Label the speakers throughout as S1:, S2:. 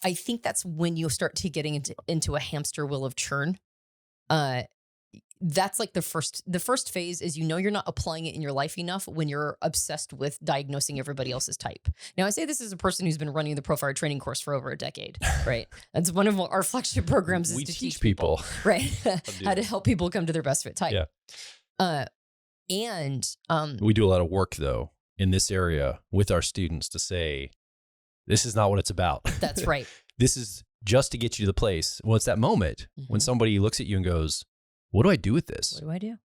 S1: I think that's when you start to getting into a hamster wheel of churn. That's like the first phase is, you're not applying it in your life enough when you're obsessed with diagnosing everybody else's type. Now, I say this as a person who's been running the Profile Training course for over a decade, right? That's one of our flagship programs is
S2: we
S1: to
S2: teach people
S1: right? How to help people come to their best fit type.
S2: Yeah. We do a lot of work though in this area with our students to say, this is not what it's about.
S1: That's right.
S2: This is just to get you to the place. Well, it's that moment when somebody looks at you and goes, what do I do with this?
S1: What do I do?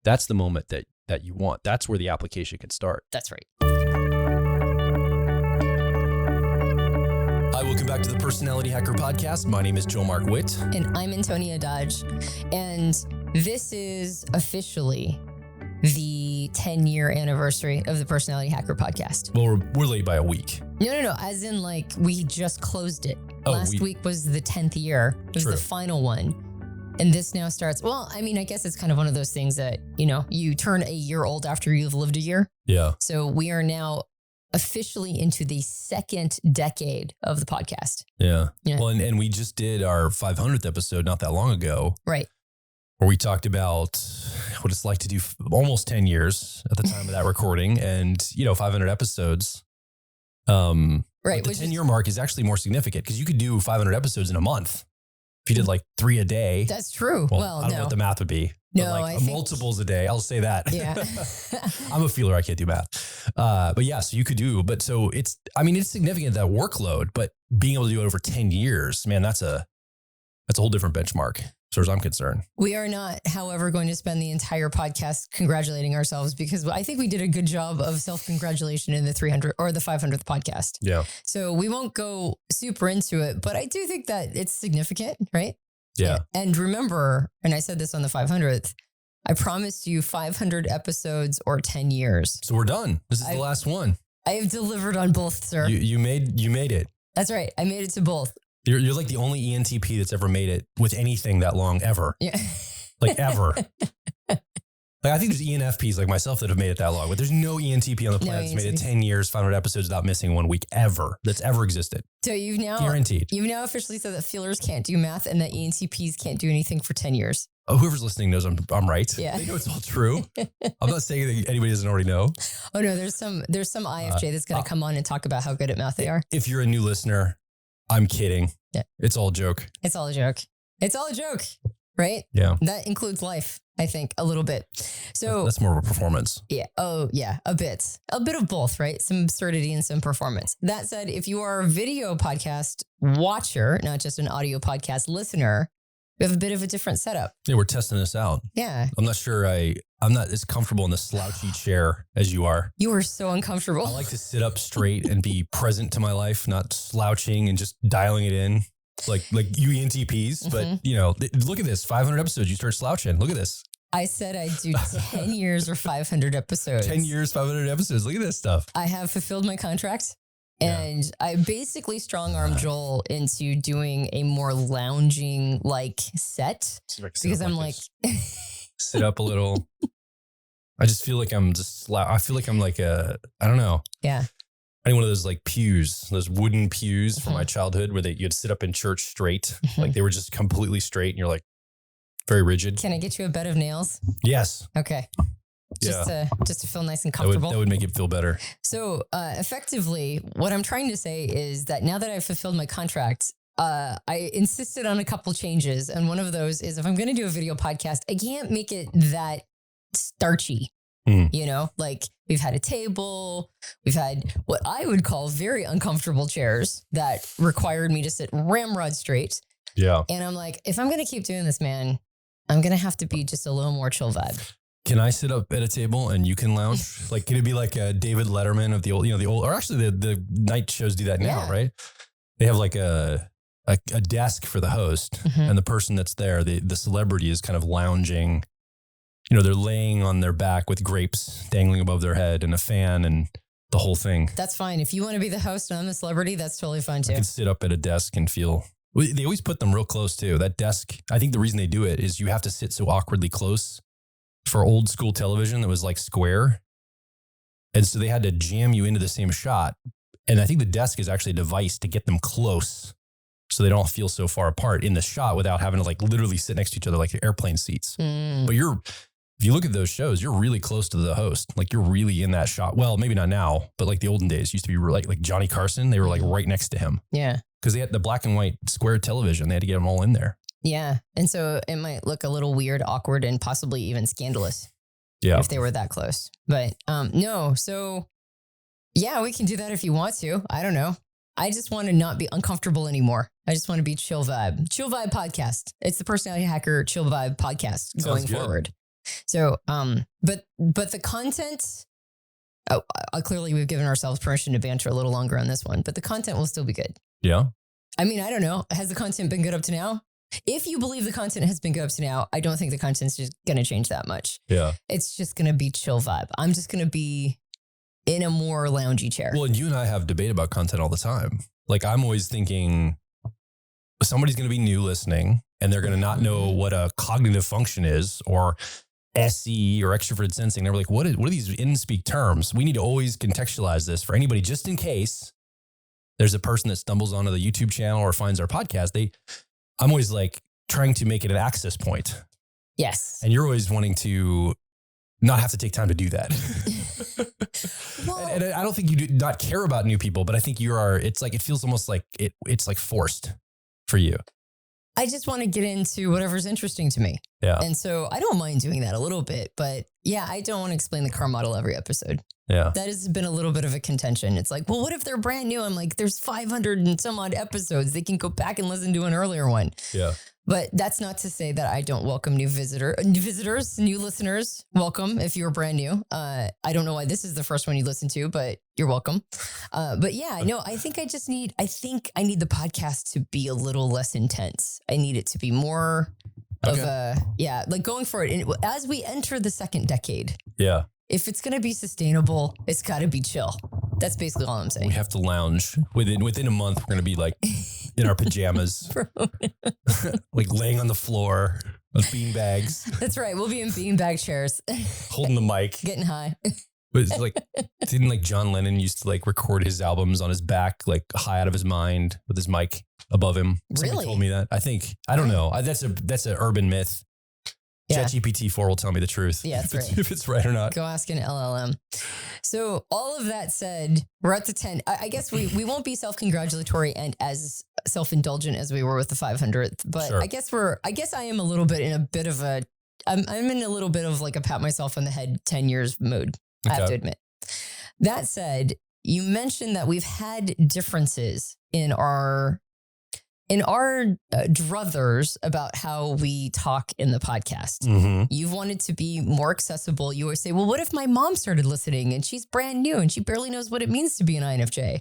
S2: That's the moment that you want. That's where the application can start.
S1: That's right.
S2: Hi, welcome back to the Personality Hacker Podcast. My name is Joe Mark Witt.
S1: And I'm Antonia Dodge. And this is officially the 10-year anniversary of the Personality Hacker Podcast.
S2: Well, we're late by a week.
S1: No. As in, like, we just closed it. Last week was the 10th year. It was the final one. And this now starts, well, I mean, I guess it's kind of one of those things that, you turn a year old after you've lived a year.
S2: Yeah.
S1: So we are now officially into the second decade of the podcast.
S2: Yeah. Well, and we just did our 500th episode not that long ago.
S1: Right.
S2: Where we talked about what it's like to do almost 10 years at the time of that recording and, 500 episodes. Right. But the 10-year mark is actually more significant because you could do 500 episodes in a month. If you did like 3 a day.
S1: That's true. Well,
S2: I don't know what the math would be.
S1: No,
S2: like
S1: I think
S2: multiples a day. I'll say that.
S1: Yeah.
S2: I'm a feeler. I can't do math. But yeah, so you could do, but so it's significant, that workload, but being able to do it over 10 years, man, that's a whole different benchmark. As far as I'm concerned.
S1: We are not, however, going to spend the entire podcast congratulating ourselves because I think we did a good job of self-congratulation in the 300 or the 500th podcast.
S2: Yeah.
S1: So we won't go super into it, but I do think that it's significant, right?
S2: Yeah.
S1: And remember, and I said this on the 500th, I promised you 500 episodes or 10 years.
S2: So we're done. This is the last one.
S1: I have delivered on both, sir.
S2: You made it.
S1: That's right. I made it to both.
S2: You're like the only ENTP that's ever made it with anything that long ever. Yeah. Like ever. Like I think there's ENFPs like myself that have made it that long, but there's no ENTP on the planet that's made it 10 years, 500 episodes without missing 1 week ever that's ever existed.
S1: So you've now
S2: guaranteed.
S1: You've now officially said that feelers can't do math and that ENTPs can't do anything for 10 years.
S2: Oh, whoever's listening knows I'm right.
S1: Yeah.
S2: They know it's all true. I'm not saying that anybody doesn't already know.
S1: Oh no, there's some IFJ that's going to come on and talk about how good at math they are.
S2: If you're a new listener, I'm kidding.
S1: Yeah.
S2: It's all a joke.
S1: It's all a joke. It's all a joke, right?
S2: Yeah.
S1: That includes life, I think, a little bit. So
S2: that's more of a performance.
S1: Yeah. Oh, yeah. A bit of both, right? Some absurdity and some performance. That said, if you are a video podcast watcher, not just an audio podcast listener, we have a bit of a different setup.
S2: Yeah, we're testing this out.
S1: Yeah.
S2: I'm not sure I'm not as comfortable in the slouchy chair as you are.
S1: You are so uncomfortable.
S2: I like to sit up straight and be present to my life, not slouching and just dialing it in like you ENTPs. But, look at this, 500 episodes, you start slouching. Look at this.
S1: I said I'd do 10 years or 500 episodes.
S2: 10 years, 500 episodes. Look at this stuff.
S1: I have fulfilled my contract. And I basically strong-armed Joel into doing a more lounging like set because I'm like
S2: sit up a little. I just feel like I'm I feel like I'm like I don't know.
S1: Yeah.
S2: I need one of those like pews, those wooden pews from my childhood where you'd sit up in church straight. Like they were just completely straight and you're like very rigid.
S1: Can I get you a bed of nails?
S2: Yes.
S1: Okay. Just to feel nice and comfortable.
S2: That would make it feel better.
S1: So effectively, what I'm trying to say is that now that I've fulfilled my contract, I insisted on a couple changes. And one of those is if I'm going to do a video podcast, I can't make it that starchy. Like we've had a table, we've had what I would call very uncomfortable chairs that required me to sit ramrod straight.
S2: Yeah.
S1: And I'm like, if I'm going to keep doing this, man, I'm going to have to be just a little more chill vibe.
S2: Can I sit up at a table and you can lounge? Like, can it be like a David Letterman of the old, or actually the night shows do that now, right? They have like a desk for the host and the person that's there, the celebrity is kind of lounging, they're laying on their back with grapes dangling above their head and a fan and the whole thing.
S1: That's fine. If you want to be the host and I'm the celebrity, that's totally fine too.
S2: I can sit up at a desk and feel, they always put them real close too. That desk, I think the reason they do it is you have to sit so awkwardly close for old school television that was like square. And so they had to jam you into the same shot. And I think the desk is actually a device to get them close so they don't feel so far apart in the shot without having to like literally sit next to each other like airplane seats. But if you look at those shows, you're really close to the host. Like you're really in that shot. Well, maybe not now, but like the olden days used to be like Johnny Carson. They were like right next to him.
S1: Yeah.
S2: Because they had the black and white square television. They had to get them all in there.
S1: Yeah. And so it might look a little weird, awkward, and possibly even scandalous.
S2: Yeah.
S1: If they were that close. But no. So yeah, we can do that if you want to. I don't know. I just want to not be uncomfortable anymore. I just want to be chill vibe. Chill vibe podcast. It's the Personality Hacker Chill Vibe podcast going forward. So, but the content, clearly we've given ourselves permission to banter a little longer on this one, but the content will still be good.
S2: Yeah.
S1: I mean, I don't know. Has the content been good up to now? If you believe the content has been good up to now, I don't think the content's just going to change that much. Yeah. It's just going to be chill vibe. I'm just going to be in a more loungy chair.
S2: Well, and you and I have debate about content all the time. Like I'm always thinking somebody's going to be new listening and they're going to not know what a cognitive function is or SE or extroverted sensing. They're like, what are these in-speak terms? We need to always contextualize this for anybody, just in case there's a person that stumbles onto the YouTube channel or finds our podcast. I'm always like trying to make it an access point.
S1: Yes.
S2: And you're always wanting to not have to take time to do that. Well, and I don't think you do not care about new people, but I think it's like, it feels almost like it's like forced for you.
S1: I just want to get into whatever's interesting to me. Yeah. And so I don't mind doing that a little bit, but yeah, I don't want to explain the car model every episode. Yeah. That has been a little bit of a contention. It's like, well, what if they're brand new? I'm like, there's 500 and some odd episodes. They can go back and listen to an earlier one. Yeah. But that's not to say that I don't welcome new visitors, new listeners. Welcome if you're brand new. I don't know why this is the first one you listen to, but you're welcome. But yeah, no, I think I need the podcast to be a little less intense. I need it to be more of like going for it. And as we enter the second decade. Yeah. If it's going to be sustainable, it's got to be chill. That's basically all I'm saying.
S2: We have to lounge. Within a month, we're going to be like in our pajamas, like laying on the floor on bean bags.
S1: That's right. We'll be in beanbag chairs.
S2: Holding the mic.
S1: Getting high.
S2: But it's like, didn't like John Lennon used to like record his albums on his back, like high out of his mind with his mic above him? Somebody told me that. I don't know. That's an urban myth. Yeah. ChatGPT-4 will tell me the truth. Yeah, that's right. If it's right or not.
S1: Go ask an LLM. So all of that said, we're at the 10. I guess we won't be self-congratulatory and as self-indulgent as we were with the 500th, but sure. I guess I am a little bit in a bit of I'm in a little bit of like a pat myself on the head 10 years mode. Okay. I have to admit. That said, you mentioned that we've had differences in our druthers about how we talk in the podcast. Mm-hmm. You've wanted to be more accessible. You always say, well, what if my mom started listening and she's brand new and she barely knows what it means to be an INFJ?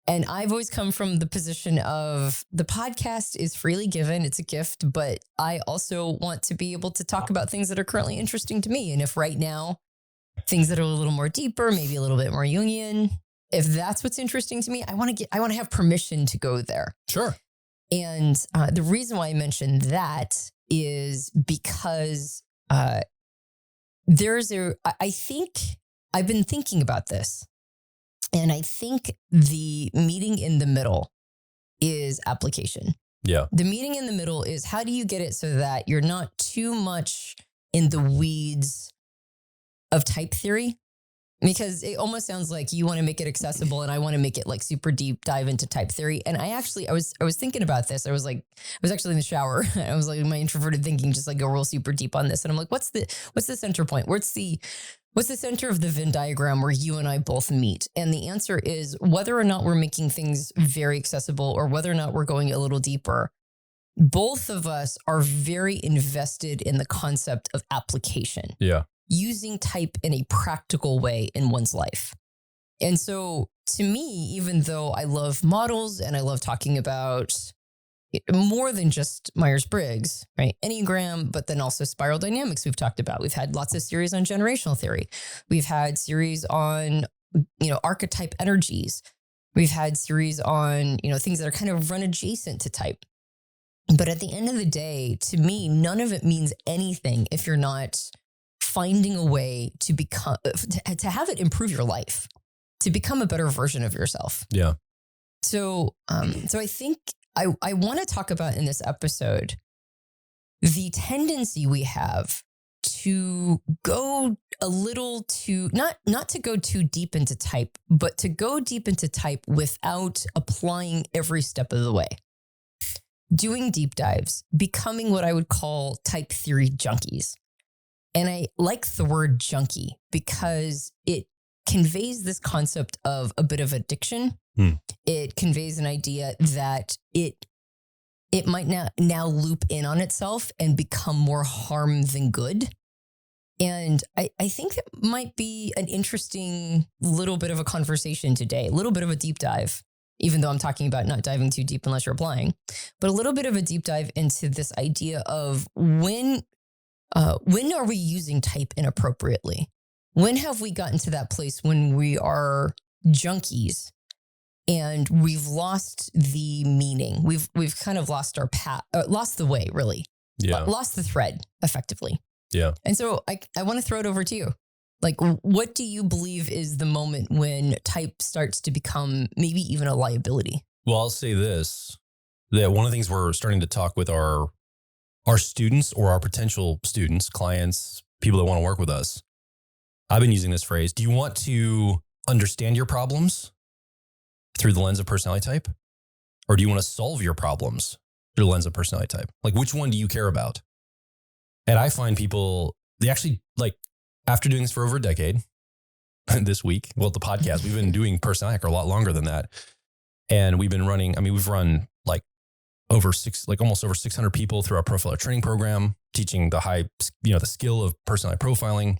S1: And I've always come from the position of the podcast is freely given. It's a gift, but I also want to be able to talk about things that are currently interesting to me. And if right now, things that are a little more deeper, maybe a little bit more Jungian, if that's what's interesting to me, I want to have permission to go there.
S2: Sure.
S1: And the reason why I mentioned that is because I think I've been thinking about this, and I think the meeting in the middle is application. Yeah. The meeting in the middle is how do you get it so that you're not too much in the weeds of type theory? Because it almost sounds like you want to make it accessible and I want to make it like super deep dive into type theory. And I was thinking about this. I was actually in the shower. I was like my introverted thinking, just like go real super deep on this. And I'm like, what's the center point? What's the center of the Venn diagram where you and I both meet? And the answer is whether or not we're making things very accessible or whether or not we're going a little deeper. Both of us are very invested in the concept of application. Yeah. Using type in a practical way in one's life. And so to me, even though I love models and I love talking about more than just Myers-Briggs, right? Enneagram, but then also spiral dynamics we've talked about. We've had lots of series on generational theory. We've had series on, archetype energies. We've had series on, things that are kind of run adjacent to type. But at the end of the day, to me, none of it means anything if you're not finding a way to become, to have it improve your life, to become a better version of yourself. Yeah. So I think I want to talk about in this episode the tendency we have to go a little too, not to go too deep into type, but to go deep into type without applying every step of the way. Doing deep dives, becoming what I would call type theory junkies. And I like the word junkie because it conveys this concept of a bit of addiction. It conveys an idea that it might now loop in on itself and become more harm than good. And I think that might be an interesting little bit of a conversation today, a little bit of a deep dive, even though I'm talking about not diving too deep unless you're applying, but a little bit of a deep dive into this idea of when are we using type inappropriately? When have we gotten to that place when we are junkies and we've lost the meaning? We've kind of lost our path, lost the way, really.
S2: Yeah.
S1: Lost the thread, effectively.
S2: Yeah.
S1: And so I want to throw it over to you. Like, what do you believe is the moment when type starts to become maybe even a liability?
S2: Well, I'll say this, that one of the things we're starting to talk with our students or our potential students, clients, people that want to work with us. I've been using this phrase. Do you want to understand your problems through the lens of personality type? Or do you want to solve your problems through the lens of personality type? Like, which one do you care about? And I find people, they actually, like, after doing this for over a decade, this week, well, the podcast, we've been doing personality hacker a lot longer than that. And we've been running, we've run like almost over 600 people through our profiler training program, teaching the the skill of personality profiling.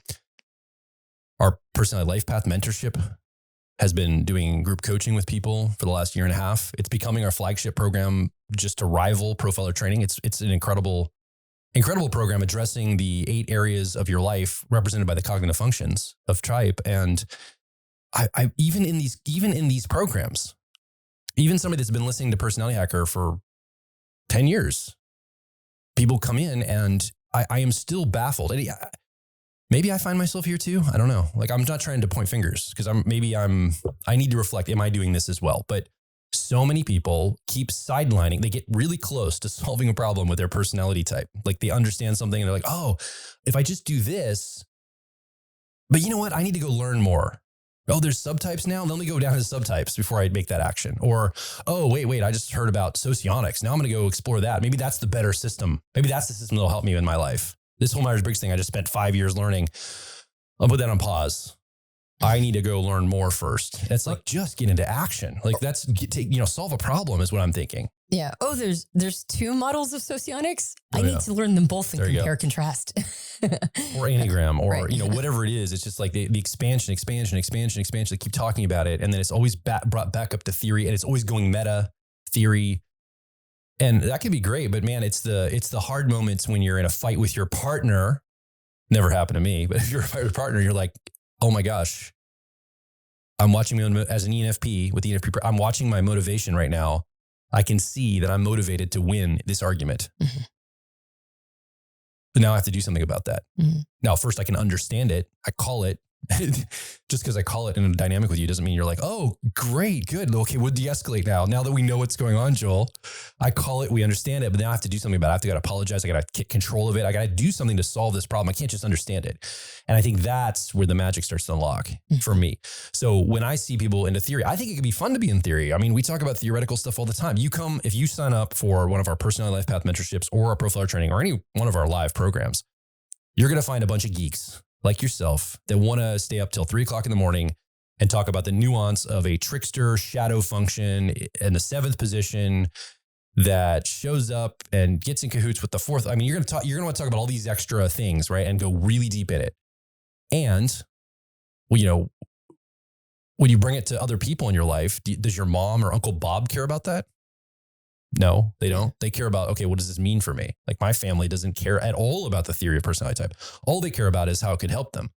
S2: Our personality life path mentorship has been doing group coaching with people for the last year and a half. It's becoming our flagship program just to rival profiler training. It's an incredible program addressing the 8 areas of your life represented by the cognitive functions of type. And I even in these programs, even somebody that's been listening to Personality Hacker for 10 years, people come in and I am still baffled. And maybe I find myself here too. I don't know. Like, I'm not trying to point fingers because I need to reflect. Am I doing this as well? But so many people keep sidelining. They get really close to solving a problem with their personality type. Like, they understand something and they're like, oh, if I just do this, but you know what? I need to go learn more. Oh, there's subtypes now. Let me go down to subtypes before I make that action. Or, oh, wait, I just heard about socionics. Now I'm going to go explore that. Maybe that's the better system. Maybe that's the system that'll help me in my life. This whole Myers-Briggs thing, I just spent 5 years learning. I'll put that on pause. I need to go learn more first. That's like, just get into action. Like, solve a problem is what I'm thinking.
S1: Yeah. Oh, there's 2 models of socionics. I need to learn them both and compare, contrast.
S2: Or Enneagram or, right. Whatever it is. It's just like the expansion. They keep talking about it. And then it's always brought back up to theory, and it's always going meta theory. And that can be great, but man, it's the hard moments when you're in a fight with your partner. Never happened to me, but if you're a fight with a partner, you're like, oh my gosh, I'm watching as an ENFP with the ENFP. I'm watching my motivation right now. I can see that I'm motivated to win this argument. Mm-hmm. But now I have to do something about that. Mm-hmm. Now, first I can understand it. I call it. Just because I call it in a dynamic with you doesn't mean you're like, oh, great, good. Okay, we'll de-escalate now. Now that we know what's going on, Joel, I call it, we understand it, but now I have to do something about it. I have to apologize. I got to get control of it. I got to do something to solve this problem. I can't just understand it. And I think that's where the magic starts to unlock for me. So when I see people into theory, I think it could be fun to be in theory. I mean, we talk about theoretical stuff all the time. If you sign up for one of our personality life path mentorships or our profiler training or any one of our live programs, you're going to find a bunch of geeks like yourself that want to stay up till 3:00 in the morning and talk about the nuance of a trickster shadow function in the 7th position that shows up and gets in cahoots with the 4th. I mean, you're going to want to talk about all these extra things, right? And go really deep in it. And, when you bring it to other people in your life, does your mom or Uncle Bob care about that? No, they don't. They care about, okay, what does this mean for me? Like, my family doesn't care at all about the theory of personality type. All they care about is how it could help them.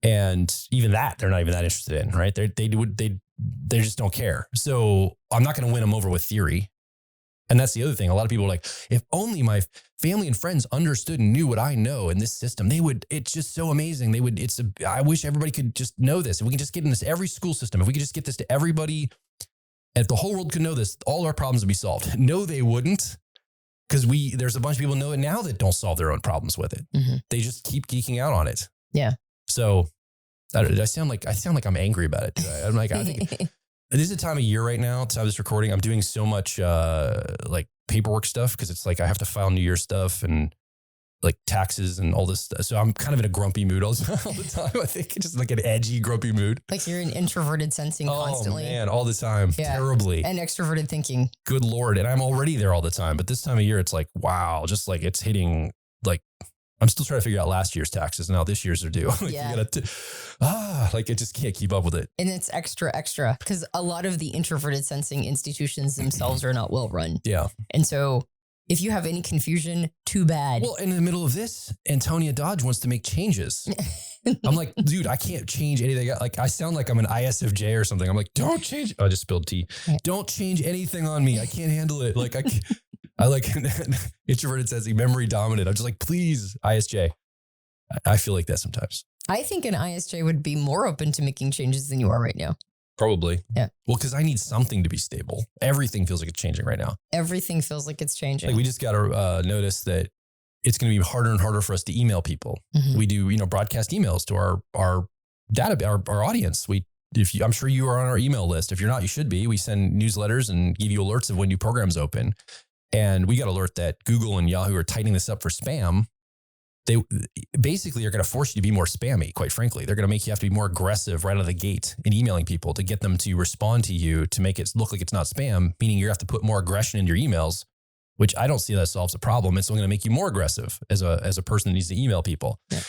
S2: And even that, they're not even that interested in, right? They just don't care. So I'm not going to win them over with theory. And that's the other thing. A lot of people are like, if only my family and friends understood and knew what I know in this system, it's just so amazing. I wish everybody could just know this. If we can just get in this every school system, if we could just get this to everybody And if the whole world could know this, all our problems would be solved. No, they wouldn't. Because there's a bunch of people know it now that don't solve their own problems with it. Mm-hmm. They just keep geeking out on it.
S1: Yeah.
S2: So I sound like I'm angry about it. I'm like, I think this is a time of year right now. Time of this recording, I'm doing so much like paperwork stuff because it's like I have to file New Year's stuff and like taxes and all this stuff. So I'm kind of in a grumpy mood all the time. I think just like an edgy, grumpy mood.
S1: Like you're in introverted sensing constantly.
S2: Oh man, all the time. Yeah. Terribly.
S1: And extroverted thinking.
S2: Good Lord. And I'm already there all the time. But this time of year, it's like, wow, just like it's hitting like, I'm still trying to figure out last year's taxes. Now this year's are due. Like
S1: yeah.
S2: Like I just can't keep up with it.
S1: And it's extra because a lot of the introverted sensing institutions themselves are not well run.
S2: Yeah.
S1: And so if you have any confusion, too bad.
S2: Well, in the middle of this, Antonia Dodge wants to make changes. I'm like, dude, I can't change anything. Like, I sound like I'm an ISFJ or something. I'm like, don't change. I just spilled tea. Don't change anything on me. I can't handle it. Like, I like introverted sensing, memory dominant. I'm just like, please, ISJ. I feel like that sometimes.
S1: I think an ISJ would be more open to making changes than you are right now.
S2: Probably.
S1: Yeah.
S2: Well, because I need something to be stable. Everything feels like it's changing right now.
S1: Everything feels like it's changing.
S2: Like we just got to notice that it's going to be harder and harder for us to email people. Mm-hmm. We do, broadcast emails to our data, our audience. I'm sure you are on our email list. If you're not, you should be. We send newsletters and give you alerts of when new programs open. And we got alert that Google and Yahoo are tightening this up for spam. They basically are going to force you to be more spammy, quite frankly. They're going to make you have to be more aggressive right out of the gate in emailing people to get them to respond to you to make it look like it's not spam, meaning you have to put more aggression in your emails, which I don't see that solves the problem. It's only going to make you more aggressive as a person that needs to email people. Yeah.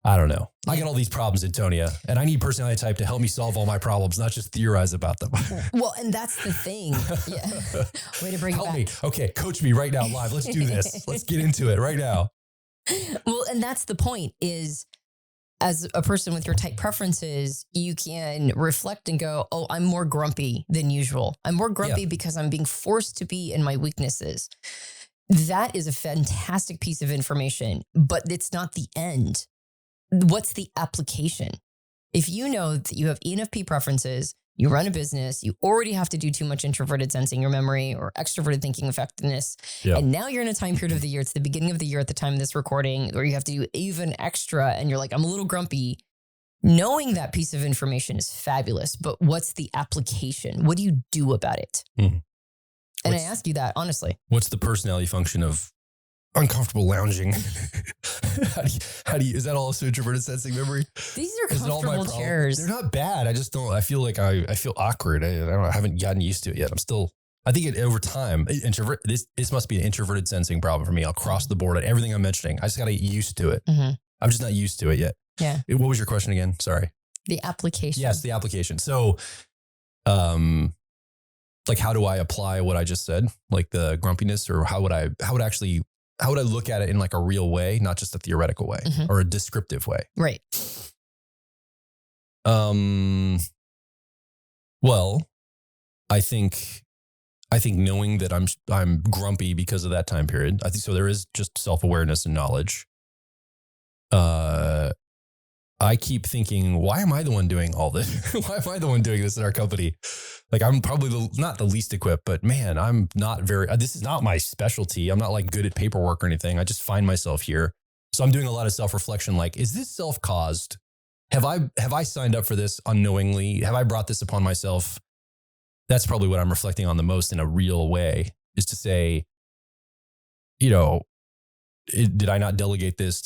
S2: I don't know. I got all these problems, Antonia, and I need personality type to help me solve all my problems, not just theorize about them.
S1: Well, and that's the thing. Yeah. Way to bring it back. Help
S2: me. Okay, coach me right now live. Let's do this. Let's get into it right now.
S1: Well, and that's the point is as a person with your type preferences, you can reflect and go, oh, I'm more grumpy than usual. I'm more grumpy because I'm being forced to be in my weaknesses. That is a fantastic piece of information, but it's not the end. What's the application? If you know that you have ENFP preferences, you run a business, you already have to do too much introverted sensing your memory or extroverted thinking effectiveness. Yep. And now you're in a time period of the year, it's the beginning of the year at the time of this recording, where you have to do even extra and you're like, I'm a little grumpy. Knowing that piece of information is fabulous, but what's the application? What do you do about it? Mm-hmm. And I ask you that honestly.
S2: What's the personality function of uncomfortable lounging? How do you, is that also introverted sensing memory?
S1: These are comfortable chairs.
S2: They're not bad. I just don't, I feel like I feel awkward. I don't know. I haven't gotten used to it yet. I think over time, this must be an introverted sensing problem for me across the board at everything I'm mentioning. I just got to get used to it. Mm-hmm. I'm just not used to it yet.
S1: Yeah.
S2: What was your question again? Sorry.
S1: The application.
S2: Yes, the application. So, like, how do I apply what I just said? Like the grumpiness, or how would I look at it in like a real way, not just a theoretical way, mm-hmm. or a descriptive way?
S1: Right.
S2: Well, I think knowing that I'm grumpy because of that time period, I think so. There is just self-awareness and knowledge. I keep thinking, why am I the one doing all this? Why am I the one doing this in our company? Like, I'm probably not the least equipped, but man, I'm not this is not my specialty. I'm not like good at paperwork or anything. I just find myself here. So I'm doing a lot of self-reflection. Like, is this self-caused? Have I signed up for this unknowingly? Have I brought this upon myself? That's probably what I'm reflecting on the most in a real way, is to say, did I not delegate this?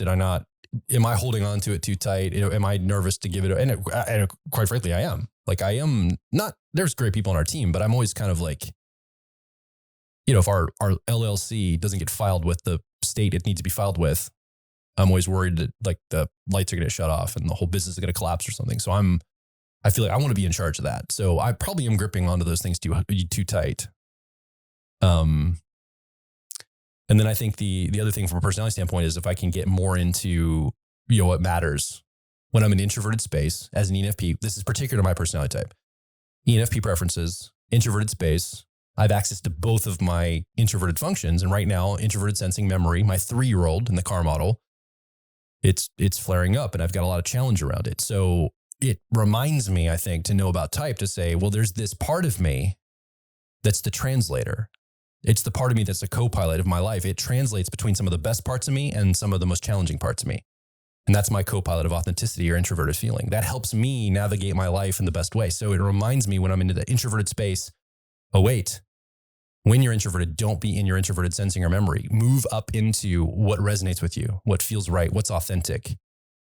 S2: Am I holding on to it too tight? Am I nervous to give it? And quite frankly, I am. Like, I am not, there's great people on our team, but I'm always kind of like, if our LLC doesn't get filed with the state it needs to be filed with, I'm always worried that like the lights are going to shut off and the whole business is going to collapse or something. So I feel like I want to be in charge of that. So I probably am gripping onto those things too tight. And then I think the other thing from a personality standpoint is if I can get more into, what matters when I'm in introverted space as an ENFP. This is particular to my personality type. ENFP preferences, introverted space. I have access to both of my introverted functions. And right now, introverted sensing memory, my 3-year-old in the car model, it's flaring up and I've got a lot of challenge around it. So it reminds me, I think, to know about type, to say, well, there's this part of me that's the translator. It's the part of me that's a co-pilot of my life. It translates between some of the best parts of me and some of the most challenging parts of me. And that's my co-pilot of authenticity or introverted feeling. That helps me navigate my life in the best way. So it reminds me when I'm into the introverted space, oh, wait, when you're introverted, don't be in your introverted sensing or memory. Move up into what resonates with you, what feels right, what's authentic.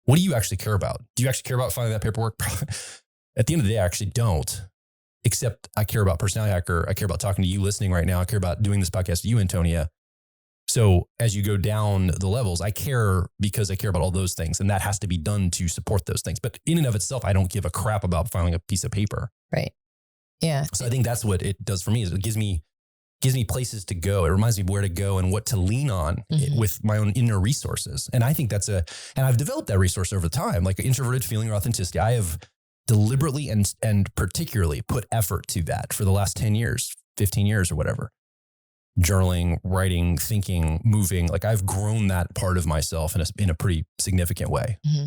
S2: What do you actually care about? Do you actually care about finding that paperwork? At the end of the day, I actually don't. Except I care about Personality Hacker. I care about talking to you listening right now. I care about doing this podcast with you, Antonia. So as you go down the levels, I care because I care about all those things. And that has to be done to support those things. But in and of itself, I don't give a crap about filing a piece of paper.
S1: Right. Yeah.
S2: So I think that's what it does for me is it gives me places to go. It reminds me where to go and what to lean on with my own inner resources. And I think and I've developed that resource over time, like introverted feeling or authenticity. I have deliberately and particularly put effort to that for the last 10 years, 15 years or whatever. Journaling, writing, thinking, moving. Like I've grown that part of myself in a pretty significant way.
S1: Mm-hmm.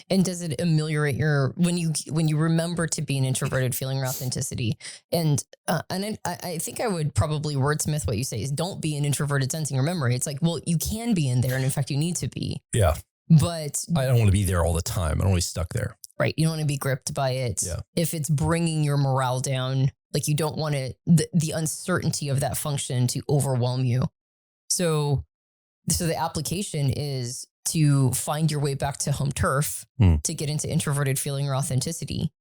S1: And does it ameliorate when you remember to be an introverted feeling or authenticity? And I think I would probably wordsmith what you say is don't be an introverted sensing or memory. It's like, well, you can be in there. And in fact, you need to be.
S2: Yeah.
S1: But
S2: I don't want to be there all the time. I don't want to be stuck there.
S1: Right. You don't want to be gripped by it.
S2: Yeah.
S1: If it's bringing your morale down, like you don't want the uncertainty of that function to overwhelm you. So the application is to find your way back to home turf, to get into introverted feeling or authenticity,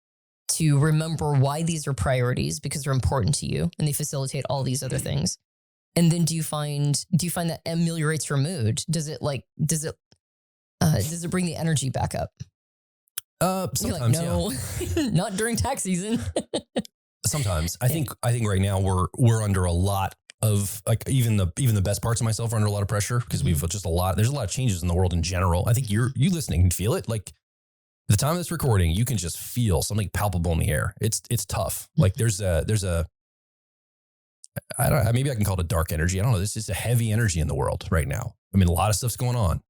S1: to remember why these are priorities because they're important to you and they facilitate all these other things. And then do you find that ameliorates your mood? Does it bring the energy back up?
S2: Sometimes,
S1: like, no, not during tax season.
S2: Sometimes I think right now we're under a lot of like even the best parts of myself are under a lot of pressure because there's a lot of changes in the world in general. I think you listening can feel it. Like the time of this recording, you can just feel something palpable in the air. It's tough. Like there's a maybe I can call it a dark energy. I don't know. This is a heavy energy in the world right now. I mean, a lot of stuff's going on.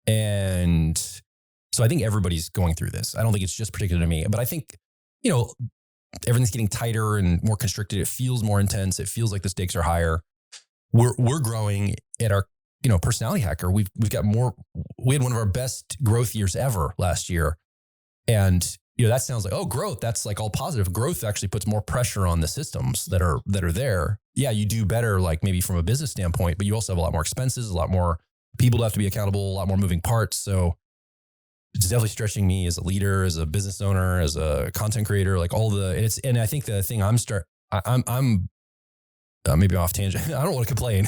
S2: And so I think everybody's going through this. I don't think it's just particular to me, but I think, everything's getting tighter and more constricted. It feels more intense. It feels like the stakes are higher. We're growing at our, Personality Hacker. We had one of our best growth years ever last year. And, that sounds like, oh, growth, that's like all positive. Growth actually puts more pressure on the systems that are there. Yeah, you do better, like maybe from a business standpoint, but you also have a lot more expenses, a lot more people to have to be accountable, a lot more moving parts. So it's definitely stretching me as a leader, as a business owner, as a content creator, like and I think the thing I'm maybe off tangent. I don't want to complain.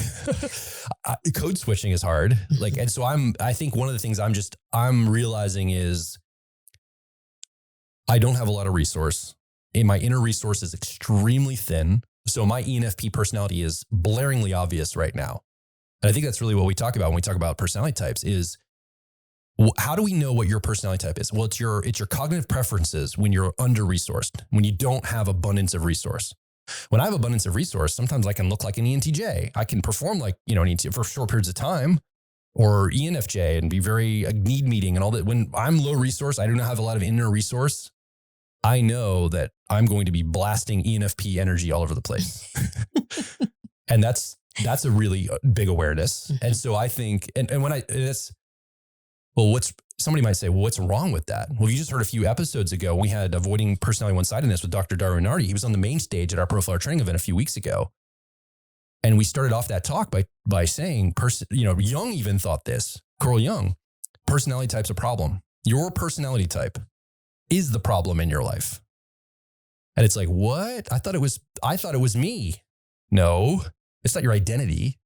S2: Code switching is hard. Like, and so I think one of the things I'm realizing is I don't have a lot of resource. And my inner resource is extremely thin. So my ENFP personality is blaringly obvious right now. And I think that's really what we talk about when we talk about personality types is how do we know what your personality type is? Well, it's your cognitive preferences when you're under-resourced, when you don't have abundance of resource. When I have abundance of resource, sometimes I can look like an ENTJ. I can perform like, an ENTJ for short periods of time, or ENFJ and be very need meeting and all that. When I'm low resource, I do not have a lot of inner resource. I know that I'm going to be blasting ENFP energy all over the place. And that's a really big awareness. And so I think, somebody might say, well, what's wrong with that? Well, you just heard a few episodes ago, we had Avoiding Personality One-Sidedness with Dr. Darwin Nardi. He was on the main stage at our Profiler training event a few weeks ago. And we started off that talk by saying, Jung even thought this, Carl Jung, personality type's a problem. Your personality type is the problem in your life. And it's like, what? I thought it was me. No, it's not your identity.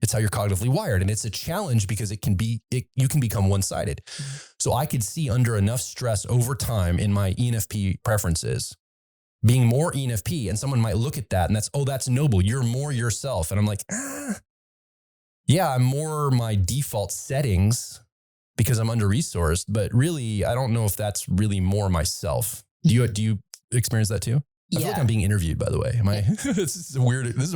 S2: It's how you're cognitively wired. And it's a challenge because you can become one-sided. So I could see under enough stress over time in my ENFP preferences, being more ENFP, and someone might look at that and that's noble. You're more yourself. And I'm like, yeah, I'm more my default settings because I'm under-resourced, but really, I don't know if that's really more myself. Do you experience that too? I feel like I'm being interviewed, by the way. Am I? This is a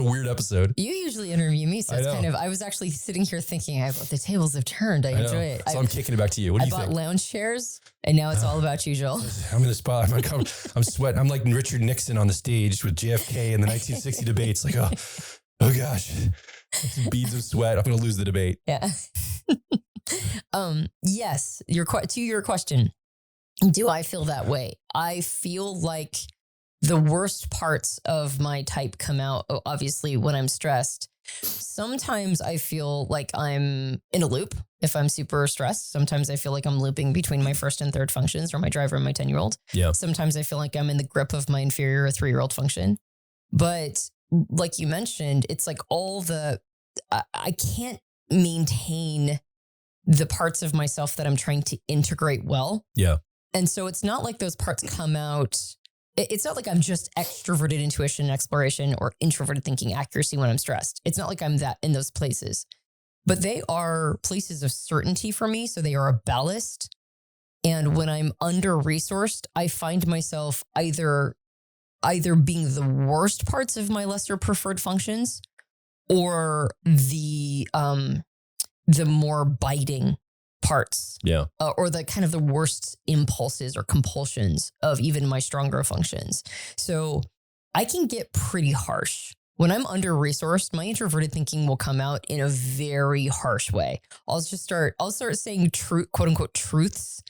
S2: weird episode.
S1: You usually interview me, so it's I was actually sitting here thinking, the tables have turned. I enjoy it.
S2: So I'm kicking it back to you. What do you think?
S1: I bought lounge chairs, and now it's all about you, Joel.
S2: I'm in the spot. I'm sweating. I'm like Richard Nixon on the stage with JFK in the 1960 debates. Like, oh gosh, beads of sweat. I'm going to lose the debate.
S1: Yeah. Yes. To your question, do I feel that way? I feel like the worst parts of my type come out, obviously, when I'm stressed. Sometimes I feel like I'm in a loop if I'm super stressed. Sometimes I feel like I'm looping between my first and third functions, or my driver and my 10-year-old.
S2: Yeah.
S1: Sometimes I feel like I'm in the grip of my inferior 3-year-old function. But like you mentioned, it's like I can't maintain the parts of myself that I'm trying to integrate well.
S2: Yeah.
S1: And so it's not like those parts come out. It's not like I'm just extroverted intuition and exploration or introverted thinking accuracy when I'm stressed. It's not like I'm that in those places, but they are places of certainty for me. So they are a ballast. And when I'm under-resourced, I find myself either being the worst parts of my lesser preferred functions, or the more biting parts.
S2: Yeah.
S1: Or the kind of the worst impulses or compulsions of even my stronger functions. So I can get pretty harsh. When I'm under-resourced, my introverted thinking will come out in a very harsh way. I'll start saying quote unquote truths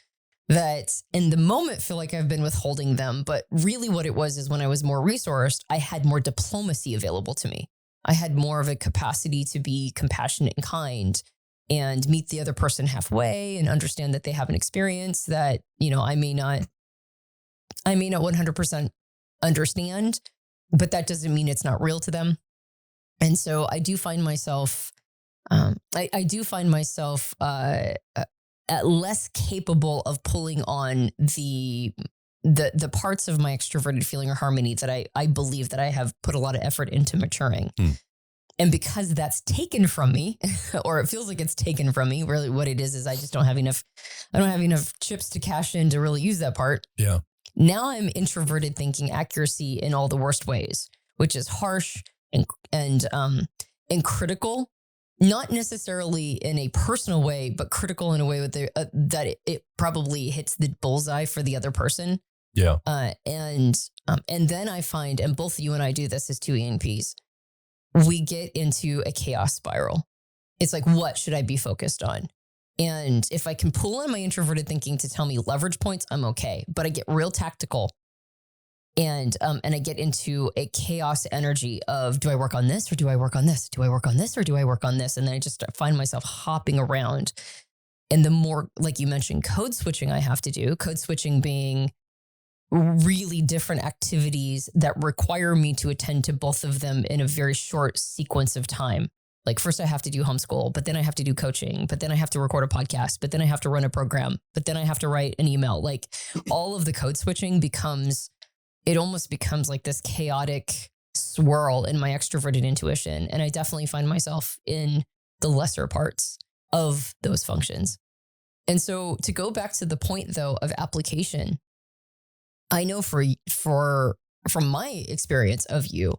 S1: that in the moment feel like I've been withholding them. But really what it was is when I was more resourced, I had more diplomacy available to me. I had more of a capacity to be compassionate and kind, and meet the other person halfway and understand that they have an experience that, I may not 100% understand, but that doesn't mean it's not real to them. And so I do find myself, less capable of pulling on the parts of my extroverted feeling or harmony that I believe that I have put a lot of effort into maturing. And because that's taken from me, or it feels like it's taken from me, really what it is I just don't have enough chips to cash in to really use that part.
S2: Yeah.
S1: Now I'm introverted thinking accuracy in all the worst ways, which is harsh and critical, not necessarily in a personal way, but critical in a way with that it probably hits the bullseye for the other person.
S2: Yeah.
S1: And then I find, and both you and I do this as two ENPs, we get into a chaos spiral. It's like, what should I be focused on? And if I can pull in my introverted thinking to tell me leverage points, I'm okay. But I get real tactical, and I get into a chaos energy of, do I work on this or do I work on this? Do I work on this or do I work on this? And then I just find myself hopping around. And the more, like you mentioned, code switching I have to do, code switching being really different activities that require me to attend to both of them in a very short sequence of time. Like first I have to do homeschool, but then I have to do coaching, but then I have to record a podcast, but then I have to run a program, but then I have to write an email. Like all of the code switching almost becomes like this chaotic swirl in my extroverted intuition. And I definitely find myself in the lesser parts of those functions. And so to go back to the point though of application, I know from my experience of you,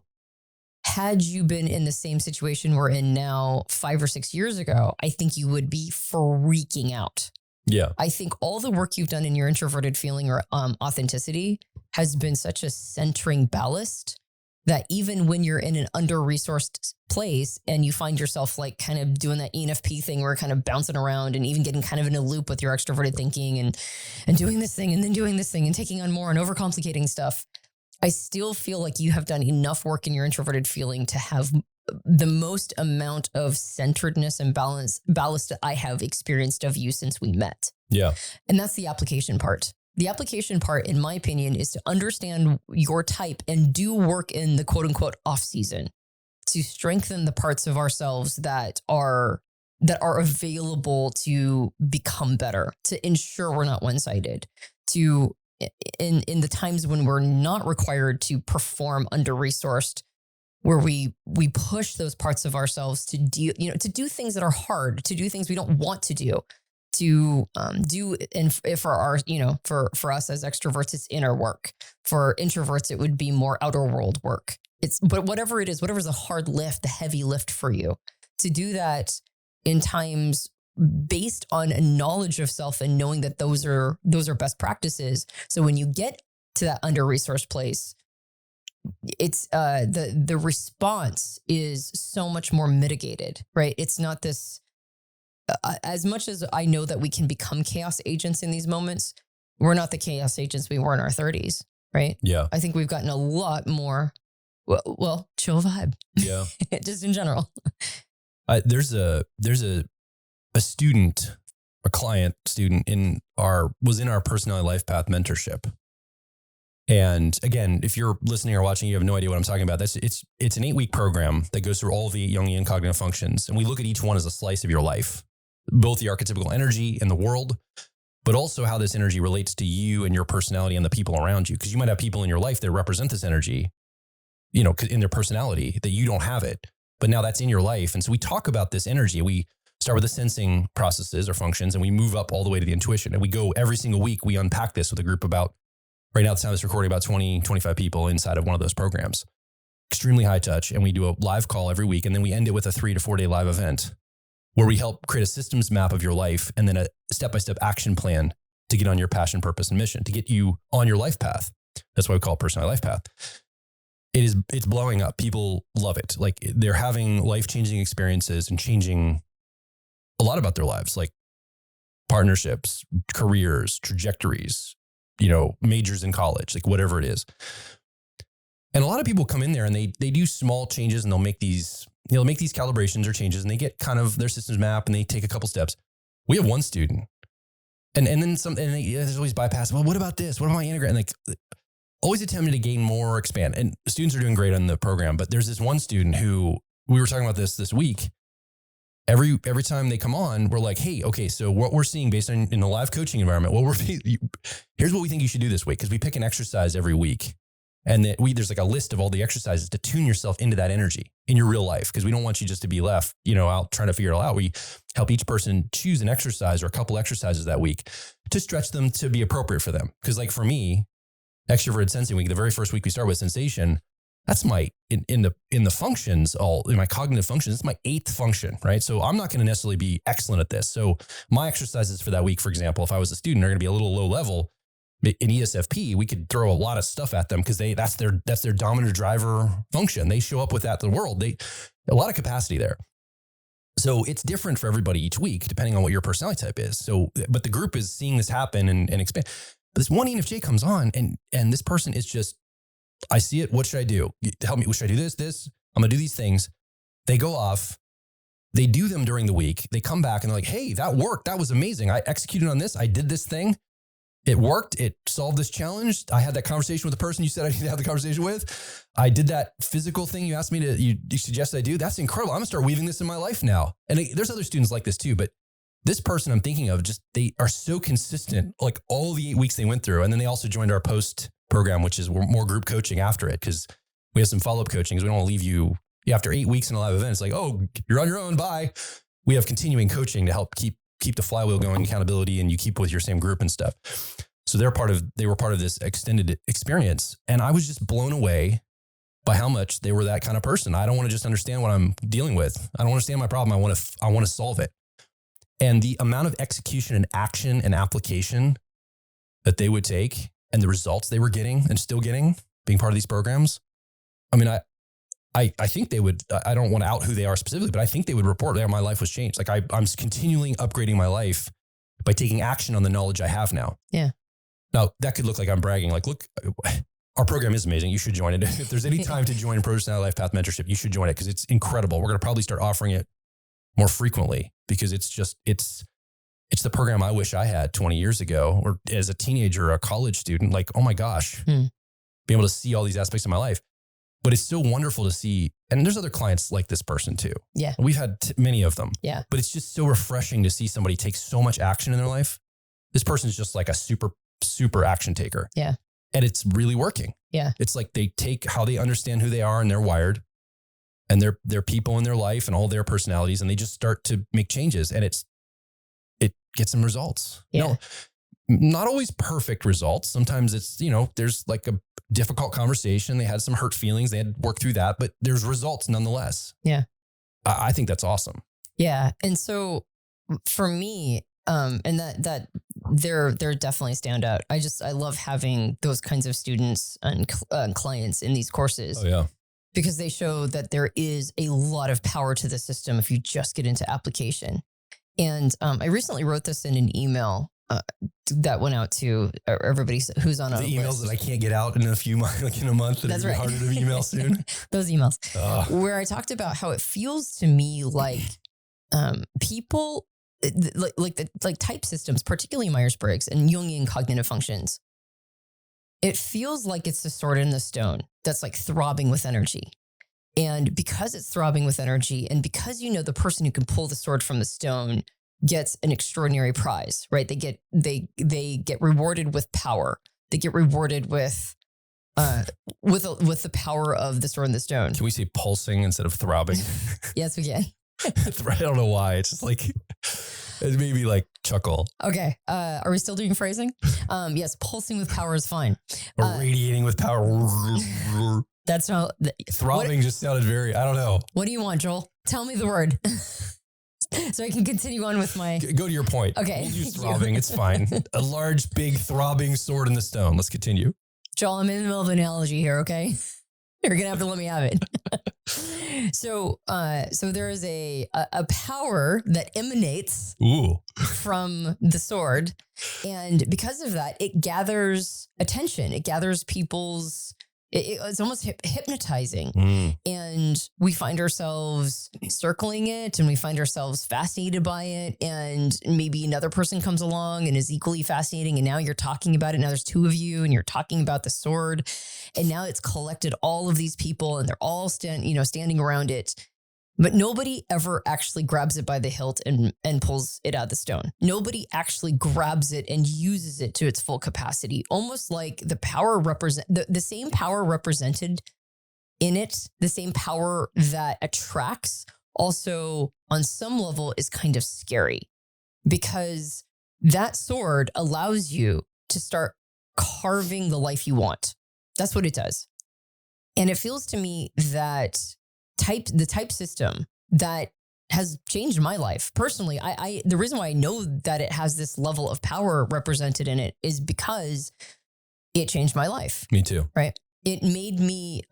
S1: had you been in the same situation we're in now 5 or 6 years ago, I think you would be freaking out.
S2: Yeah.
S1: I think all the work you've done in your introverted feeling or authenticity has been such a centering ballast that even when you're in an under-resourced place and you find yourself like kind of doing that ENFP thing where kind of bouncing around and even getting kind of in a loop with your extroverted thinking and doing this thing and then doing this thing and taking on more and overcomplicating stuff, I still feel like you have done enough work in your introverted feeling to have the most amount of centeredness and ballast that I have experienced of you since we met.
S2: Yeah.
S1: And that's the application part. The application part, in my opinion, is to understand your type and do work in the quote unquote off season to strengthen the parts of ourselves that are available to become better, to ensure we're not one-sided, to in the times when we're not required to perform under-resourced, where we push those parts of ourselves to do things that are hard, to do things we don't want to do, to do, and for our, for us as extroverts, it's inner work. For introverts, it would be more outer world work. But whatever it is, whatever's a hard lift, the heavy lift for you, to do that in times based on a knowledge of self and knowing that those are best practices. So when you get to that under-resourced place, it's the response is so much more mitigated, right? It's not this, as much as I know that we can become chaos agents in these moments, we're not the chaos agents we were in our 30s, right?
S2: Yeah.
S1: I think we've gotten a lot more, well, chill vibe.
S2: Yeah.
S1: Just in general.
S2: There's a student, a client student was in our personality life path mentorship. And again, if you're listening or watching, you have no idea what I'm talking about. It's an 8-week program that goes through all the Jungian cognitive functions. And we look at each one as a slice of your life, both the archetypical energy in the world, but also how this energy relates to you and your personality and the people around you. Because you might have people in your life that represent this energy, in their personality, that you don't have it, but now that's in your life. And so we talk about this energy. We start with the sensing processes or functions, and we move up all the way to the intuition. And we go every single week, we unpack this with a group about, right now, at the time of this recording, about 20, 25 people inside of one of those programs. Extremely high touch. And we do a live call every week. And then we end it with a 3 to 4 day live event where we help create a systems map of your life and then a step-by-step action plan to get on your passion, purpose, and mission, to get you on your life path. That's why we call it personality life path. It's blowing up. People love it. Like, they're having life-changing experiences and changing a lot about their lives, like partnerships, careers, trajectories, majors in college, like whatever it is. And a lot of people come in there and they do small changes, and they'll make these calibrations or changes, and they get kind of their systems map and they take a couple steps. We have one student and then some, and there's always bypass. Well, what about this? What about my integrate? And like, always attempting to gain more, expand. And students are doing great on the program, but there's this one student who, we were talking about this week. Every time they come on, we're like, hey, okay, so what we're seeing based on in the live coaching environment, here's what we think you should do this week. Because we pick an exercise every week. And there's like a list of all the exercises to tune yourself into that energy in your real life. Because we don't want you just to be left, out trying to figure it all out. We help each person choose an exercise or a couple exercises that week to stretch them to be appropriate for them. Because like for me, extroverted sensing week, the very first week we start with sensation, that's my, in the functions, in my cognitive functions, it's my 8th function, right? So I'm not going to necessarily be excellent at this. So my exercises for that week, for example, if I was a student, are going to be a little low level. In ESFP, we could throw a lot of stuff at them because that's their dominant driver function. They show up with that to the world. A lot of capacity there. So it's different for everybody each week, depending on what your personality type is. So, but the group is seeing this happen and expand. But this one ENFJ comes on and this person is just, I see it. What should I do? Help me. Should I do this? I'm going to do these things. They go off. They do them during the week. They come back and they're like, hey, that worked. That was amazing. I executed on this. I did this thing. It worked. It solved this challenge. I had that conversation with the person you said I need to have the conversation with. I did that physical thing you asked me to, you suggested I do. That's incredible. I'm going to start weaving this in my life now. And there's other students like this too, but this person I'm thinking of, they are so consistent, like all the 8 weeks they went through. And then they also joined our post program, which is more group coaching after it, because we have some follow-up coaching because we don't want to leave you after 8 weeks in a live event. It's like, oh, you're on your own. Bye. We have continuing coaching to help keep the flywheel going, accountability, and you keep with your same group and stuff. So they were part of this extended experience. And I was just blown away by how much they were that kind of person. I don't want to just understand what I'm dealing with. I don't understand my problem. I want to solve it. And the amount of execution and action and application that they would take and the results they were getting and still getting being part of these programs. I mean, I think they would, I don't want to out who they are specifically, but I think they would report that my life was changed. Like I'm continually upgrading my life by taking action on the knowledge I have now.
S1: Yeah.
S2: Now that could look like I'm bragging. Like, look, our program is amazing. You should join it. If there's any time to join Personality Life Path Mentorship, you should join it because it's incredible. We're going to probably start offering it more frequently because it's the program I wish I had 20 years ago or as a teenager or a college student. Like, oh my gosh, being able to see all these aspects of my life. But it's so wonderful to see. And there's other clients like this person too.
S1: Yeah.
S2: We've had many of them.
S1: Yeah.
S2: But it's just so refreshing to see somebody take so much action in their life. This person's just like a super action taker.
S1: Yeah.
S2: And it's really working.
S1: Yeah.
S2: It's like they take how they understand who they are and they're wired and they're people in their life and all their personalities, and they just start to make changes. And get some results.
S1: Yeah.
S2: No, not always perfect results. Sometimes it's, there's like a difficult conversation. They had some hurt feelings. They had to work through that, but there's results nonetheless.
S1: Yeah.
S2: I think that's awesome.
S1: Yeah. And so for me, and that they're definitely stand out. I love having those kinds of students and clients in these courses.
S2: Oh yeah.
S1: Because they show that there is a lot of power to the system if you just get into application. And I recently wrote this in an email that went out to everybody who's on
S2: the emails
S1: list.
S2: that I can't get out in a few months, like in a month.
S1: That's right.
S2: Harder to email soon.
S1: Those emails where I talked about how it feels to me like people like type systems, particularly Myers-Briggs and Jungian cognitive functions. It feels like it's the sword in the stone that's like throbbing with energy. And because it's throbbing with energy, and because the person who can pull the sword from the stone gets an extraordinary prize, right? They get rewarded with power. They get rewarded with the power of the sword in the stone.
S2: Can we say pulsing instead of throbbing?
S1: Yes, we can.
S2: I don't know why. It's just like, it made me like chuckle.
S1: Okay. Are we still doing phrasing? Yes. Pulsing with power is fine.
S2: Or radiating with power.
S1: That's how
S2: throbbing just sounded very, I don't know.
S1: What do you want, Joel? Tell me the word. So I can continue on with my...
S2: Go to your point.
S1: Okay.
S2: We'll use throbbing. It's fine. A large, big, throbbing sword in the stone. Let's continue.
S1: Joel, I'm in the middle of an analogy here, okay? You're going to have to let me have it. So there is a power that emanates from the sword. And because of that, it gathers attention. It gathers people's... It's almost hypnotizing. And we find ourselves circling it, and we find ourselves fascinated by it. And maybe another person comes along and is equally fascinating. And now you're talking about it. Now there's two of you and you're talking about the sword. And now it's collected all of these people and they're all standing around it. But nobody ever actually grabs it by the hilt and pulls it out of the stone. Nobody actually grabs it and uses it to its full capacity. Almost like the power the same power represented in it, the same power that attracts, also on some level is kind of scary, because that sword allows you to start carving the life you want. That's what it does. And it feels to me that the type system that has changed my life personally. The reason why I know that it has this level of power represented in it is because it changed my life.
S2: Me too.
S1: Right. It made me,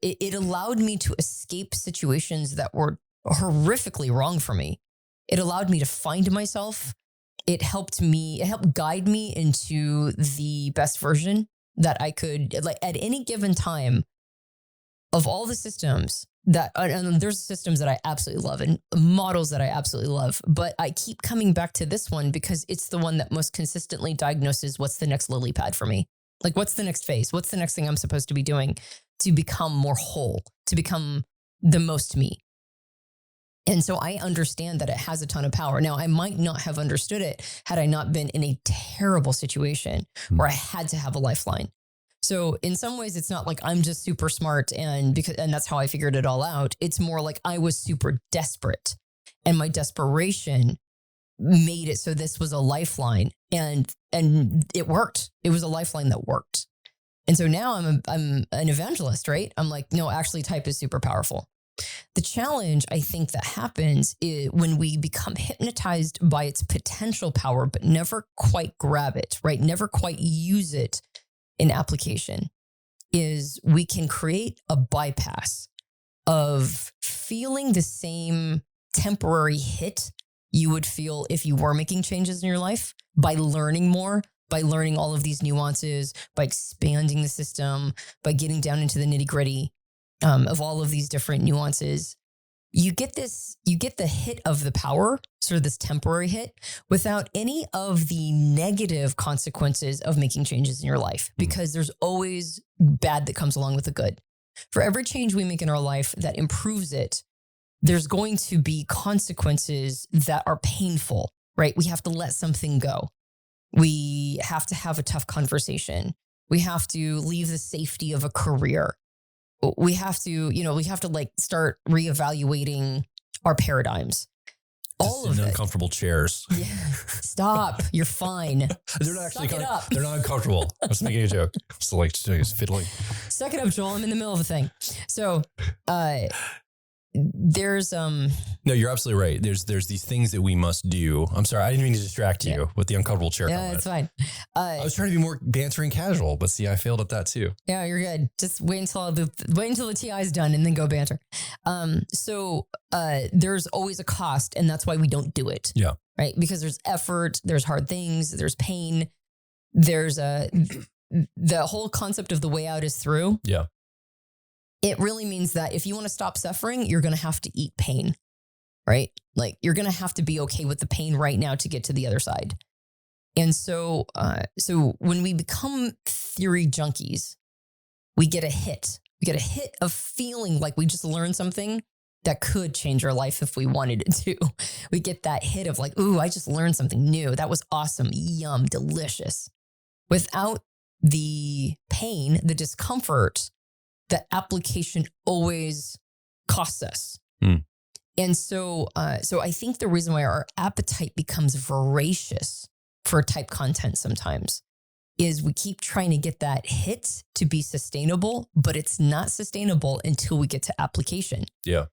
S1: it allowed me to escape situations that were horrifically wrong for me. It allowed me to find myself. It helped guide me into the best version that I could, like, at any given time. Of all the systems and there's systems that I absolutely love and models that I absolutely love, but I keep coming back to this one because it's the one that most consistently diagnoses what's the next lily pad for me. Like, what's the next phase? What's the next thing I'm supposed to be doing to become more whole, to become the most me? And so I understand that it has a ton of power. Now, I might not have understood it had I not been in a terrible situation where I had to have a lifeline. So in some ways, it's not like I'm just super smart and that's how I figured it all out. It's more like I was super desperate, and my desperation made it so this was a lifeline, and it worked. It was a lifeline that worked. And so now I'm an evangelist, right? I'm like, no, actually type is super powerful. The challenge I think that happens is when we become hypnotized by its potential power, but never quite grab it, right? Never quite use it in application, is we can create a bypass of feeling the same temporary hit you would feel if you were making changes in your life by learning more, by learning all of these nuances, by expanding the system, by getting down into the nitty-gritty of all of these different nuances. You get the hit of the power, sort of this temporary hit, without any of the negative consequences of making changes in your life, because there's always bad that comes along with the good. For every change we make in our life that improves it, there's going to be consequences that are painful, right? We have to let something go. We have to have a tough conversation. We have to leave the safety of a career. We have to like start reevaluating our paradigms. All of it.
S2: Uncomfortable chairs.
S1: Yeah. Stop. You're fine.
S2: They're not actually,
S1: Suck it up.
S2: they're not uncomfortable. I was making a joke. So like, just fiddling.
S1: Suck it up, Joel. I'm in the middle of a thing. So, there's
S2: No, you're absolutely right. There's these things that we must do. I'm sorry, I didn't mean to distract you with the uncomfortable chair comment.
S1: Yeah, it's fine.
S2: I was trying to be more bantering casual, but see, I failed at that too.
S1: Yeah, you're good. Just wait until the TI is done and then go banter. So there's always a cost, and that's why we don't do it.
S2: Yeah.
S1: Right. Because there's effort, there's hard things, there's pain. There's the whole concept of the way out is through.
S2: Yeah.
S1: It really means that if you want to stop suffering, you're going to have to eat pain, right? Like you're going to have to be okay with the pain right now to get to the other side. And so when we become theory junkies, we get a hit. We get a hit of feeling like we just learned something that could change our life if we wanted it to. We get that hit of like, ooh, I just learned something new. That was awesome. Yum, delicious. Without the pain, the discomfort, the application always costs us. And so I think the reason why our appetite becomes voracious for type content sometimes is we keep trying to get that hit to be sustainable, but it's not sustainable until we get to application.
S2: Yeah.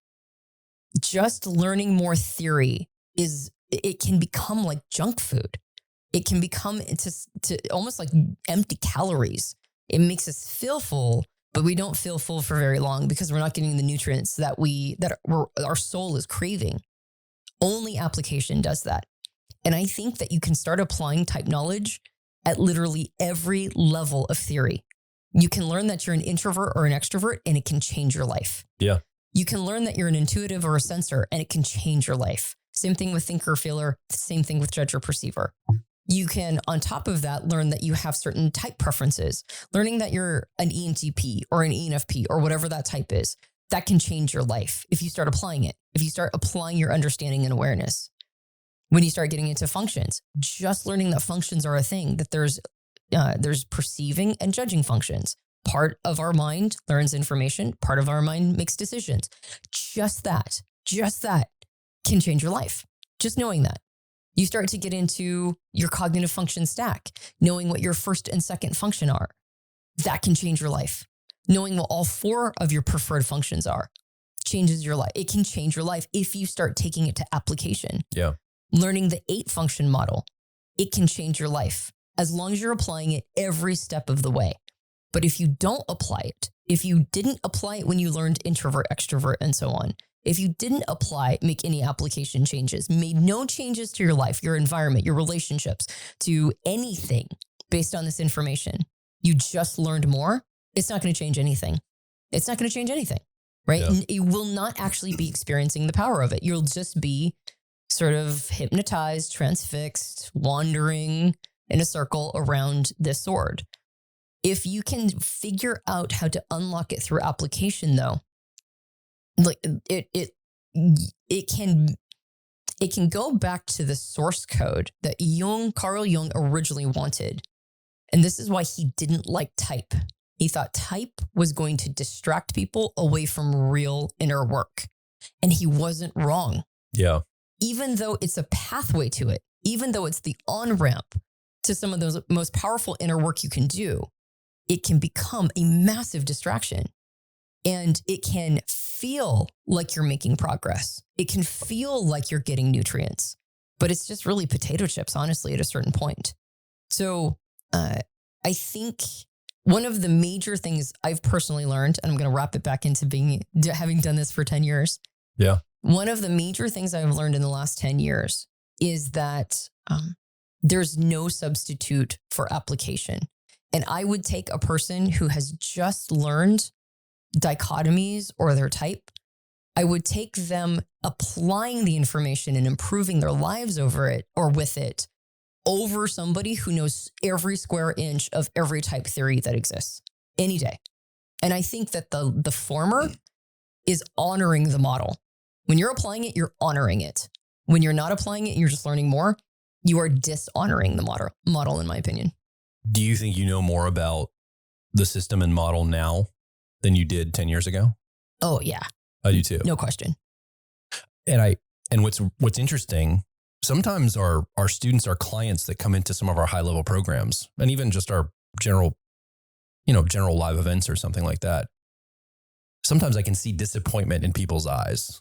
S1: Just learning more theory it can become like junk food. It can become to almost like empty calories. It makes us feel full, but we don't feel full for very long because we're not getting the nutrients that our soul is craving. Only application does that. And I think that you can start applying type knowledge at literally every level of theory. You can learn that you're an introvert or an extrovert, and it can change your life.
S2: Yeah.
S1: You can learn that you're an intuitive or a sensor, and it can change your life. Same thing with thinker, feeler, same thing with judge or perceiver. You can, on top of that, learn that you have certain type preferences. Learning that you're an ENTP or an ENFP or whatever that type is, that can change your life if you start applying it, if you start applying your understanding and awareness. When you start getting into functions, just learning that functions are a thing, that there's perceiving and judging functions. Part of our mind learns information, part of our mind makes decisions. Just that can change your life. Just knowing that. You start to get into your cognitive function stack, knowing what your first and second function are. That can change your life. Knowing what all four of your preferred functions are changes your life. It can change your life if you start taking it to application.
S2: Yeah.
S1: Learning the 8 function model, it can change your life as long as you're applying it every step of the way. But if you don't apply it, if you didn't apply it when you learned introvert, extrovert, and so on, if you didn't make any application changes, made no changes to your life, your environment, your relationships, to anything based on this information, you just learned more, it's not going to change anything. It's not going to change anything, right?
S2: Yeah.
S1: You will not actually be experiencing the power of it. You'll just be sort of hypnotized, transfixed, wandering in a circle around this sword. If you can figure out how to unlock it through application, though, like it can go back to the source code that Carl Jung originally wanted. And this is why he didn't like type. He thought type was going to distract people away from real inner work. And he wasn't wrong.
S2: Yeah.
S1: Even though it's a pathway to it, even though it's the on-ramp to some of those most powerful inner work you can do, it can become a massive distraction. And it can feel like you're making progress. It can feel like you're getting nutrients, but it's just really potato chips, honestly, at a certain point. So I think one of the major things I've personally learned, and I'm going to wrap it back into having done this for 10 years.
S2: Yeah.
S1: One of the major things I've learned in the last 10 years is that there's no substitute for application. And I would take a person who has just learned dichotomies or their type, I would take them applying the information and improving their lives over it or with it over somebody who knows every square inch of every type theory that exists any day. And I think that the former is honoring the model. When you're applying it, you're honoring it. When you're not applying it, you're just learning more, you are dishonoring the model, in my opinion.
S2: Do you think you know more about the system and model now than you did 10 years ago?
S1: Oh, yeah.
S2: I do too.
S1: No question.
S2: And And what's interesting, sometimes our students are clients that come into some of our high level programs, and even just our general live events or something like that. Sometimes I can see disappointment in people's eyes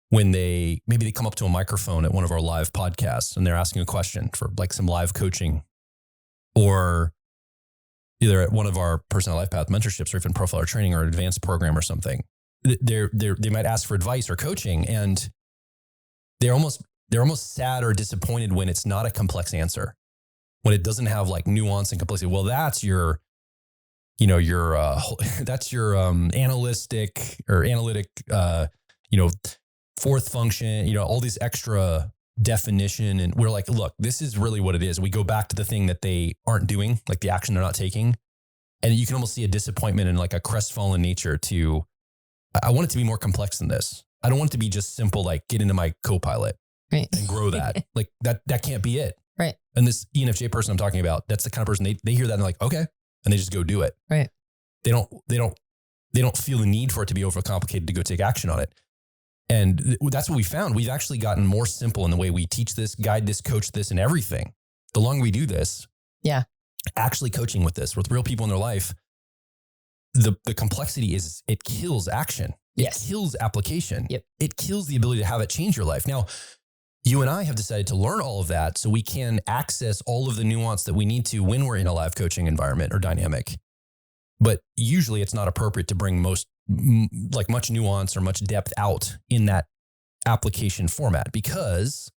S2: when maybe they come up to a microphone at one of our live podcasts and they're asking a question for like some live coaching, or either at one of our personal life path mentorships or even profiler training or advanced program or something. They might ask for advice or coaching, and they're almost sad or disappointed when it's not a complex answer, when it doesn't have like nuance and complexity. Well, that's your analytic, fourth function, all these extra definition. And we're like, look, this is really what it is. We go back to the thing that they aren't doing, like the action they're not taking. And you can almost see a disappointment and like a crestfallen nature to, I want it to be more complex than this. I don't want it to be just simple, like get into my Copilot and grow that. Like that can't be it.
S1: Right.
S2: And this ENFJ person I'm talking about, that's the kind of person they hear that and they're like, okay. And they just go do it.
S1: Right. They
S2: don't feel the need for it to be overcomplicated to go take action on it. And that's what we found. We've actually gotten more simple in the way we teach this, guide this, coach this, and everything. The longer we do this, actually coaching with this, with real people in their life, the complexity is it kills action. It kills application.
S1: Yep.
S2: It kills the ability to have it change your life. Now, you and I have decided to learn all of that so we can access all of the nuance that we need to when we're in a live coaching environment or dynamic. But usually it's not appropriate to bring much nuance or much depth out in that application format, because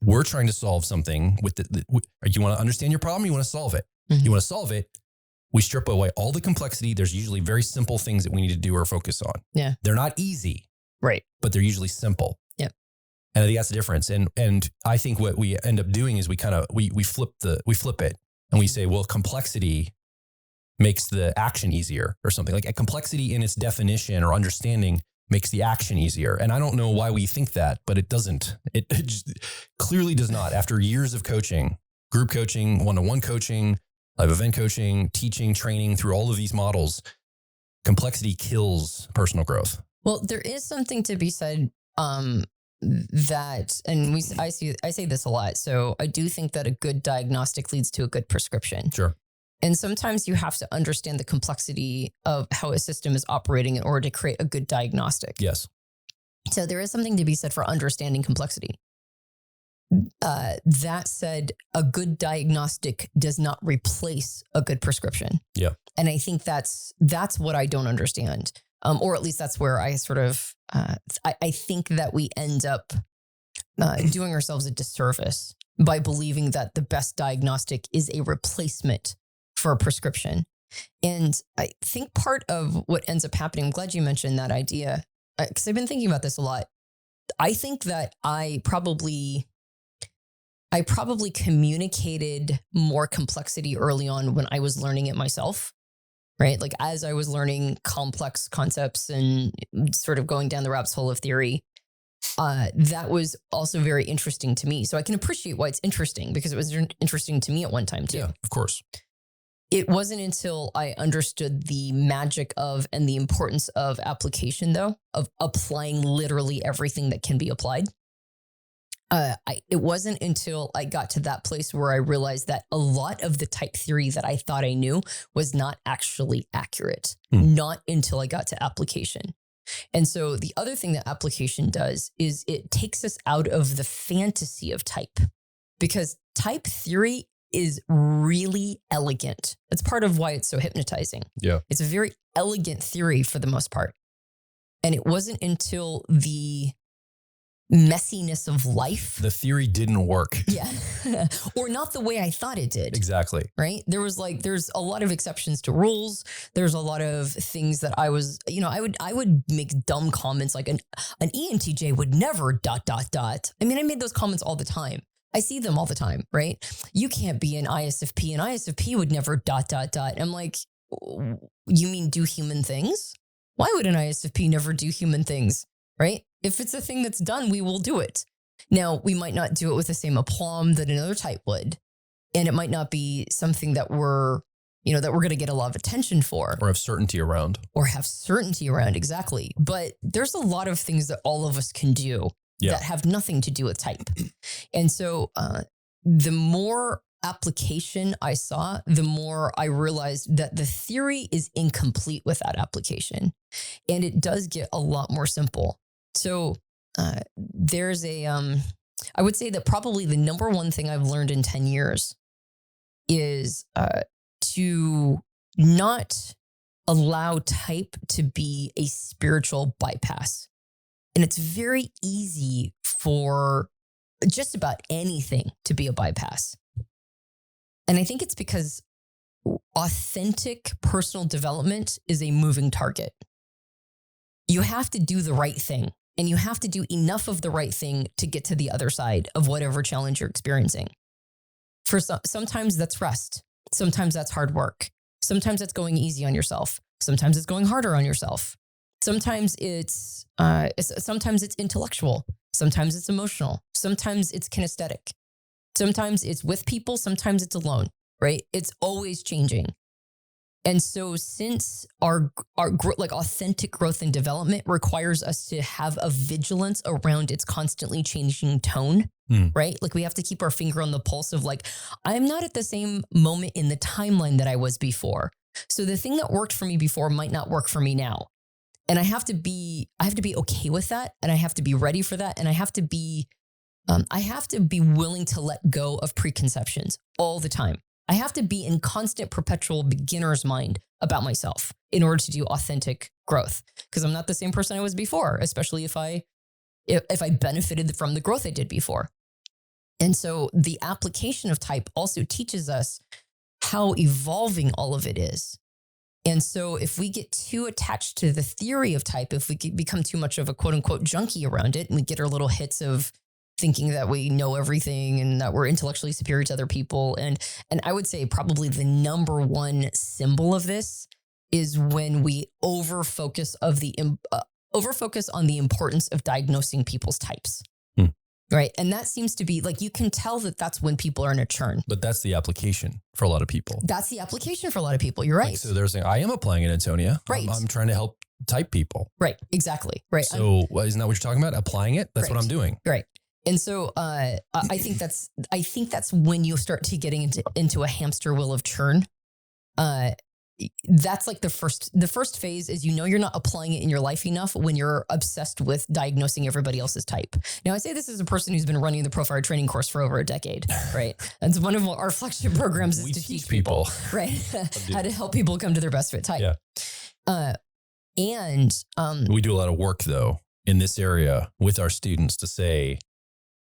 S2: we're trying to solve something with you want to understand your problem, you want to solve it.
S1: Mm-hmm.
S2: You want to solve it. We strip away all the complexity. There's usually very simple things that we need to do or focus on.
S1: Yeah.
S2: They're not easy.
S1: Right.
S2: But they're usually simple.
S1: Yep.
S2: And I think that's the difference. And I think what we end up doing is we flip it and we say, well, complexity makes the action easier or something. Like a complexity in its definition or understanding makes the action easier. And I don't know why we think that, but it doesn't. It just clearly does not. After years of coaching, group coaching, one-to-one coaching, live event coaching, teaching, training, through all of these models, complexity kills personal growth.
S1: Well, there is something to be said that, and I say this a lot. So I do think that a good diagnostic leads to a good prescription.
S2: Sure.
S1: And sometimes you have to understand the complexity of how a system is operating in order to create a good diagnostic.
S2: Yes.
S1: So there is something to be said for understanding complexity. That said, a good diagnostic does not replace a good prescription.
S2: Yeah.
S1: And I think that's what I don't understand. Or at least that's where I sort of, I think that we end up doing ourselves a disservice by believing that the best diagnostic is a replacement for a prescription. And I think part of what ends up happening, I'm glad you mentioned that idea, because I've been thinking about this a lot. I think that I probably communicated more complexity early on when I was learning it myself, right? Like as I was learning complex concepts and sort of going down the rabbit hole of theory, that was also very interesting to me. So I can appreciate why it's interesting, because it was interesting to me at one time too.
S2: Yeah, of course.
S1: It wasn't until I understood the magic of and the importance of application, though, of applying literally everything that can be applied. It wasn't until I got to that place where I realized that a lot of the type theory that I thought I knew was not actually accurate, not until I got to application. And so the other thing that application does is it takes us out of the fantasy of type, because type theory is really elegant. That's part of why it's so hypnotizing.
S2: Yeah.
S1: It's a very elegant theory for the most part. And it wasn't until the messiness of life.
S2: The theory didn't work.
S1: Yeah. Or not the way I thought it did.
S2: Exactly.
S1: Right. There's a lot of exceptions to rules. There's a lot of things that I would make dumb comments like an ENTJ would never ... I mean, I made those comments all the time. I see them all the time, right? You can't be an ISFP. An ISFP would never ... I'm like, you mean do human things? Why would an ISFP never do human things, right? If it's a thing that's done, we will do it. Now, we might not do it with the same aplomb that another type would. And it might not be something that we're going to get a lot of attention for.
S2: Or have certainty around.
S1: Exactly. But there's a lot of things that all of us can do that have nothing to do with type. And so the more application I saw, the more I realized that the theory is incomplete with that application. And it does get a lot more simple. So there's I would say that probably the number one thing I've learned in 10 years is to not allow type to be a spiritual bypass. And it's very easy for just about anything to be a bypass. And I think it's because authentic personal development is a moving target. You have to do the right thing, and you have to do enough of the right thing to get to the other side of whatever challenge you're experiencing. For sometimes that's rest. Sometimes that's hard work. Sometimes that's going easy on yourself. Sometimes it's going harder on yourself. Sometimes it's intellectual. Sometimes it's emotional. Sometimes it's kinesthetic. Sometimes it's with people. Sometimes it's alone, right? It's always changing. And so since our like authentic growth and development requires us to have a vigilance around its constantly changing tone, right? Like we have to keep our finger on the pulse of like, I'm not at the same moment in the timeline that I was before. So the thing that worked for me before might not work for me now. And I have to be okay with that. And I have to be ready for that. And I have to be willing to let go of preconceptions all the time. I have to be in constant perpetual beginner's mind about myself in order to do authentic growth, because I'm not the same person I was before, especially if I benefited from the growth I did before. And so the application of type also teaches us how evolving all of it is. And so if we get too attached to the theory of type, if we become too much of a quote unquote junkie around it, and we get our little hits of thinking that we know everything and that we're intellectually superior to other people. And I would say probably the number one symbol of this is when we overfocus on the importance of diagnosing people's types. Right. And that seems to be like, you can tell that that's when people are in a churn.
S2: But that's the application for a lot of people.
S1: That's the application for a lot of people. You're right.
S2: Like, so they're saying, I am applying it, Antonia.
S1: Right.
S2: I'm trying to help type people.
S1: Right. Exactly. Right.
S2: So isn't that what you're talking about? Applying it? That's what I'm doing.
S1: Right. And so I think that's when you start to getting into a hamster wheel of churn. That's like the first phase is, you're not applying it in your life enough when you're obsessed with diagnosing everybody else's type. Now, I say this as a person who's been running the Profire training course for over a decade, right? That's one of our flagship programs is to teach people, right? How to help people come to their best fit type.
S2: Yeah.
S1: We
S2: do a lot of work though in this area with our students to say,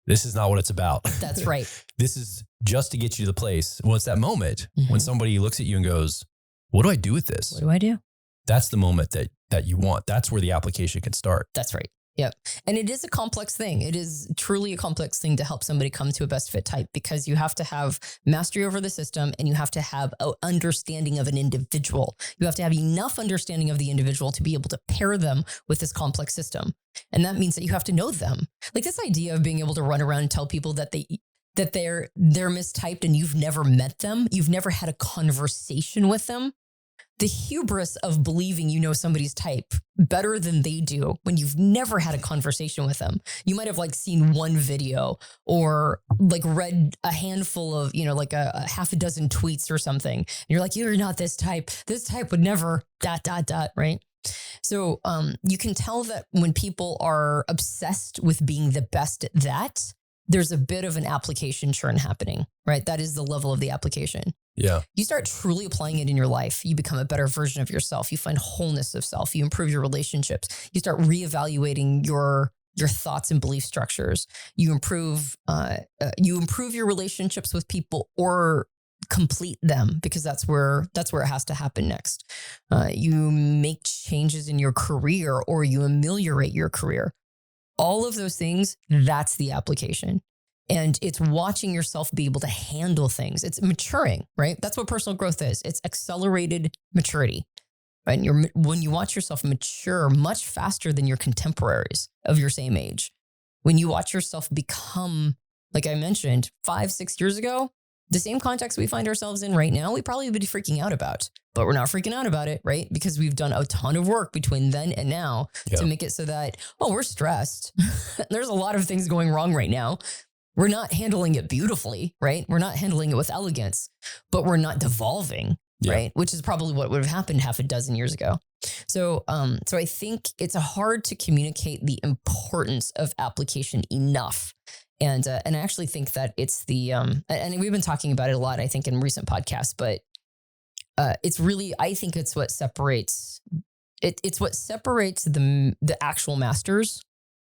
S2: this is not what it's about.
S1: That's right.
S2: This is just to get you to the place. Well, it's that moment when somebody looks at you and goes, what do I do with this?
S1: What do I do?
S2: That's the moment that you want. That's where the application can start.
S1: That's right. Yep. And it is a complex thing. It is truly a complex thing to help somebody come to a best fit type, because you have to have mastery over the system and you have to have an understanding of an individual. You have to have enough understanding of the individual to be able to pair them with this complex system. And that means that you have to know them. Like this idea of being able to run around and tell people that they're mistyped and you've never met them, you've never had a conversation with them. The hubris of believing you know somebody's type better than they do when you've never had a conversation with them. You might have like seen one video or like read a handful of, like a half a dozen tweets or something. And you're like, you're not this type. This type would never ... right? So you can tell that when people are obsessed with being the best at that, there's a bit of an application churn happening, right? That is the level of the application.
S2: Yeah.
S1: You start truly applying it in your life. You become a better version of yourself. You find wholeness of self. You improve your relationships. You start reevaluating your thoughts and belief structures. You improve your relationships with people or complete them, because that's where it has to happen next. You make changes in your career or you ameliorate your career. All of those things, that's the application. And it's watching yourself be able to handle things. It's maturing, right? That's what personal growth is. It's accelerated maturity, right? And when you watch yourself mature much faster than your contemporaries of your same age, when you watch yourself become, like I mentioned, 5-6 years ago, the same context we find ourselves in right now, we probably would be freaking out about, but we're not freaking out about it, right? Because we've done a ton of work between then and now to make it so that, we're stressed. There's a lot of things going wrong right now. We're not handling it beautifully, right? We're not handling it with elegance, but we're not devolving, right? Which is probably what would have happened half a dozen years ago. So I think it's hard to communicate the importance of application enough. And I actually think that it's and we've been talking about it a lot, I think, in recent podcasts, but it's really, I think it's what separates, it's what separates the actual masters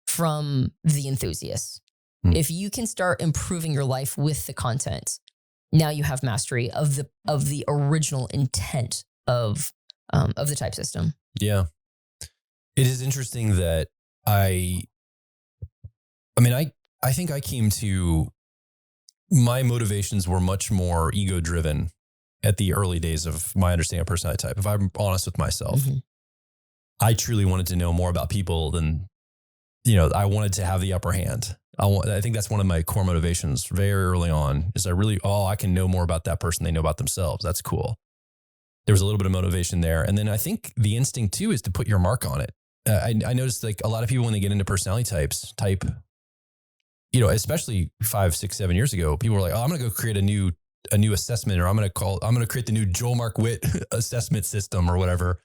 S1: from the enthusiasts. If you can start improving your life with the content, now you have mastery of the original intent of the type system.
S2: Yeah. It is interesting that I think I came to, my motivations were much more ego driven at the early days of my understanding of personality type. If I'm honest with myself, I truly wanted to know more about people than, I wanted to have the upper hand. I think that's one of my core motivations very early on is I can know more about that person. They know about themselves. That's cool. There was a little bit of motivation there. And then I think the instinct too is to put your mark on it. I noticed like a lot of people when they get into personality type, especially 5, 6, 7 years ago, people were like, I'm going to go create a new assessment, or I'm going to create the new Joel Mark Witt assessment system or whatever,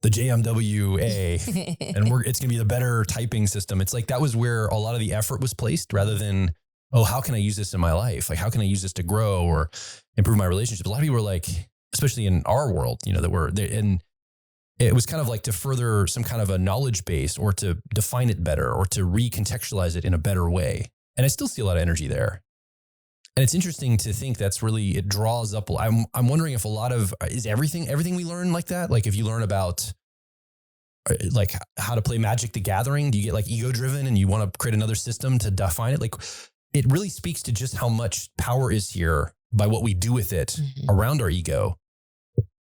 S2: the JMWA, and it's going to be the better typing system. It's like, that was where a lot of the effort was placed rather than, how can I use this in my life? Like, how can I use this to grow or improve my relationships? A lot of people were like, especially in our world, that we're there, and it was kind of like to further some kind of a knowledge base or to define it better or to recontextualize it in a better way. And I still see a lot of energy there. And it's interesting to think it draws up. I'm wondering if is everything we learn like that? Like if you learn about like how to play Magic the Gathering, do you get like ego driven and you want to create another system to define it? Like it really speaks to just how much power is here by what we do with it around our ego.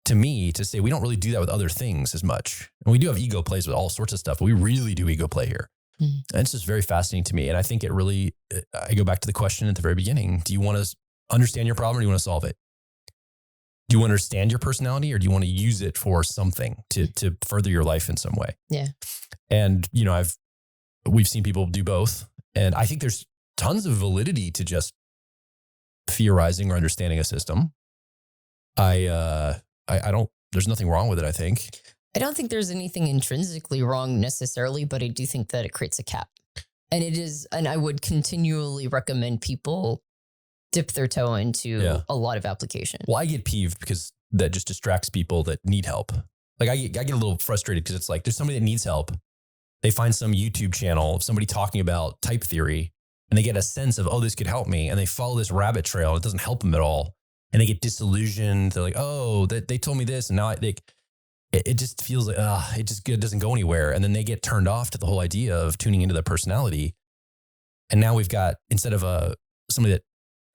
S2: To me, to say we don't really do that with other things as much. And we do have ego plays with all sorts of stuff, but we really do ego play here. And it's just very fascinating to me. And I think I go back to the question at the very beginning. Do you want to understand your problem or do you want to solve it? Do you understand your personality or do you want to use it for something to further your life in some way? Yeah. And, we've seen people do both. And I think there's tons of validity to just theorizing or understanding a system. There's nothing wrong with it, I think.
S1: I don't think there's anything intrinsically wrong necessarily, but I do think that it creates a cap. And I would continually recommend people dip their toe into a lot of application.
S2: Well, I get peeved because that just distracts people that need help. Like I get a little frustrated because it's like, there's somebody that needs help. They find some YouTube channel of somebody talking about type theory and they get a sense of, this could help me. And they follow this rabbit trail. It doesn't help them at all. And they get disillusioned. They're like, they told me this. And now it just feels like, it doesn't go anywhere. And then they get turned off to the whole idea of tuning into their personality. And now we've got, instead of somebody that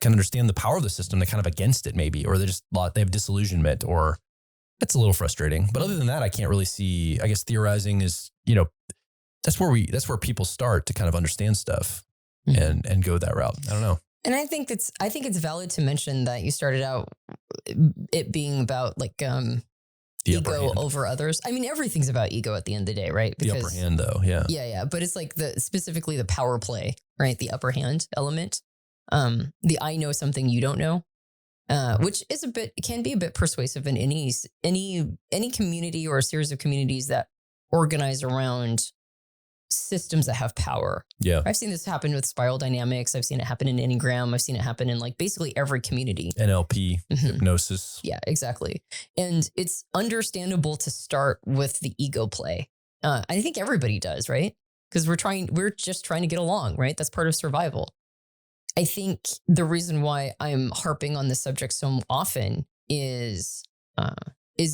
S2: can understand the power of the system, they're kind of against it maybe, or they have disillusionment, or it's a little frustrating. But other than that, I can't really see, I guess theorizing is, that's where people start to kind of understand stuff and go that route. I don't know.
S1: And I think it's valid to mention that you started out it being about like ego over others. I mean, everything's about ego at the end of the day, right?
S2: Because, the upper hand though. Yeah.
S1: Yeah. But it's like specifically the power play, right? The upper hand element. The I know something you don't know, which is can be a bit persuasive in any community or a series of communities that organize around systems that have power.
S2: Yeah.
S1: I've seen this happen with spiral dynamics. I've seen it happen in Enneagram. I've seen it happen in like basically every community.
S2: NLP, hypnosis.
S1: Yeah, exactly. And it's understandable to start with the ego play. I think everybody does, right? Because we're just trying to get along, right? That's part of survival. I think the reason why I'm harping on this subject so often is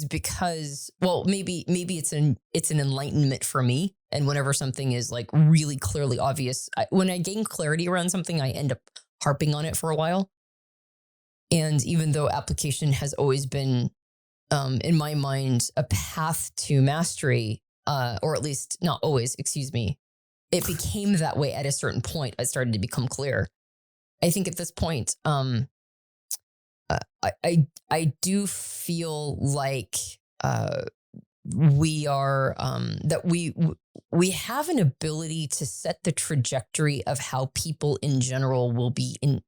S1: because, well, maybe it's an enlightenment for me. And whenever something is like really clearly obvious, when I gain clarity around something, I end up harping on it for a while. And even though application has always been, in my mind, a path to mastery, or at least not always, excuse me, it became that way at a certain point. It started to become clear. I think at this point, I do feel like we are that we have an ability to set the trajectory of how people in general will be in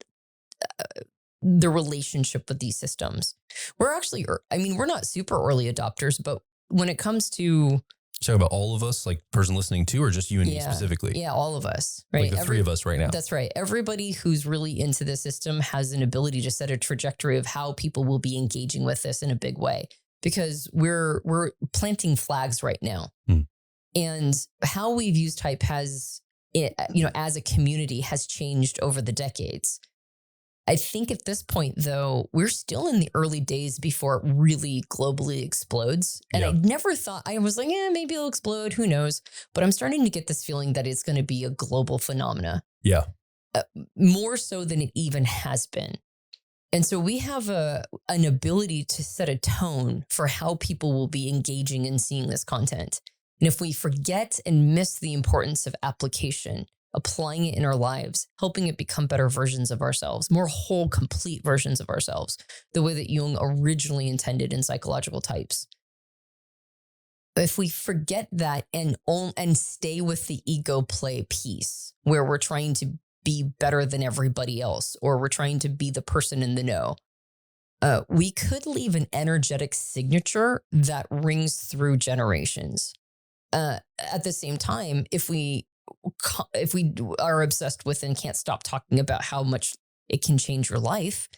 S1: the relationship with these systems. We're actually, I mean, we're not super early adopters, but when it comes to
S2: talking about all of us, like person listening to, or just you and me specifically?
S1: Yeah, all of us, right?
S2: Like the three of us right now.
S1: That's right. Everybody who's really into the system has an ability to set a trajectory of how people will be engaging with this in a big way, because we're planting flags right now. And how we view type has, as a community has changed over the decades. I think at this point, though, we're still in the early days before it really globally explodes. And I never thought, I was like, maybe it'll explode. Who knows? But I'm starting to get this feeling that it's going to be a global phenomena.
S2: Yeah.
S1: More so than it even has been. And so we have an ability to set a tone for how people will be engaging and seeing this content. And if we forget and miss the importance of application, applying it in our lives, helping it become better versions of ourselves, more whole, complete versions of ourselves, the way that Jung originally intended in psychological types. If we forget that and stay with the ego play piece, where we're trying to be better than everybody else, or we're trying to be the person in the know, we could leave an energetic signature that rings through generations. At the same time, if we are obsessed with and can't stop talking about how much it can change your life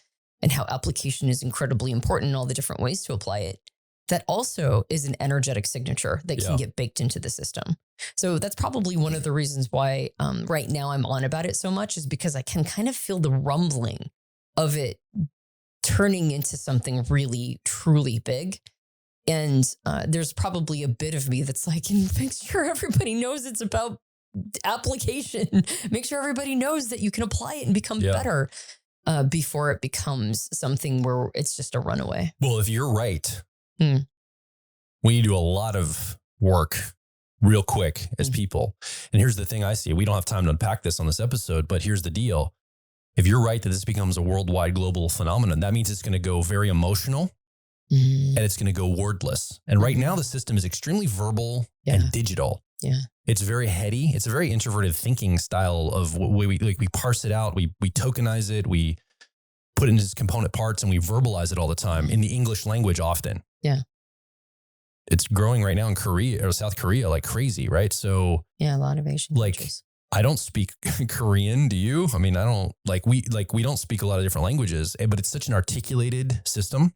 S1: and how application is incredibly important in all the different ways to apply it, that also is an energetic signature that can get baked into the system. So that's probably one of the reasons why right now I'm on about it so much, is because I can kind of feel the rumbling of it turning into something really, truly big. And there's probably a bit of me that's like, make sure everybody knows it's about application. Make sure everybody knows that you can apply it and become better before it becomes something where it's just a runaway.
S2: Well, if you're right, we need to do a lot of work real quick as people. And here's the thing I see. We don't have time to unpack this on this episode, but here's the deal. If you're right that this becomes a worldwide global phenomenon, that means it's going to go very emotional. And it's going to go wordless. And right now the system is extremely verbal and digital.
S1: Yeah.
S2: It's very heady. It's a very introverted thinking style of we parse it out. We tokenize it. We put it into its component parts and we verbalize it all the time in the English language often.
S1: Yeah.
S2: It's growing right now in Korea or South Korea like crazy, right? So
S1: yeah, a lot of Asian countries.
S2: I don't speak Korean. Do you? I mean, I don't we don't speak a lot of different languages, but it's such an articulated system.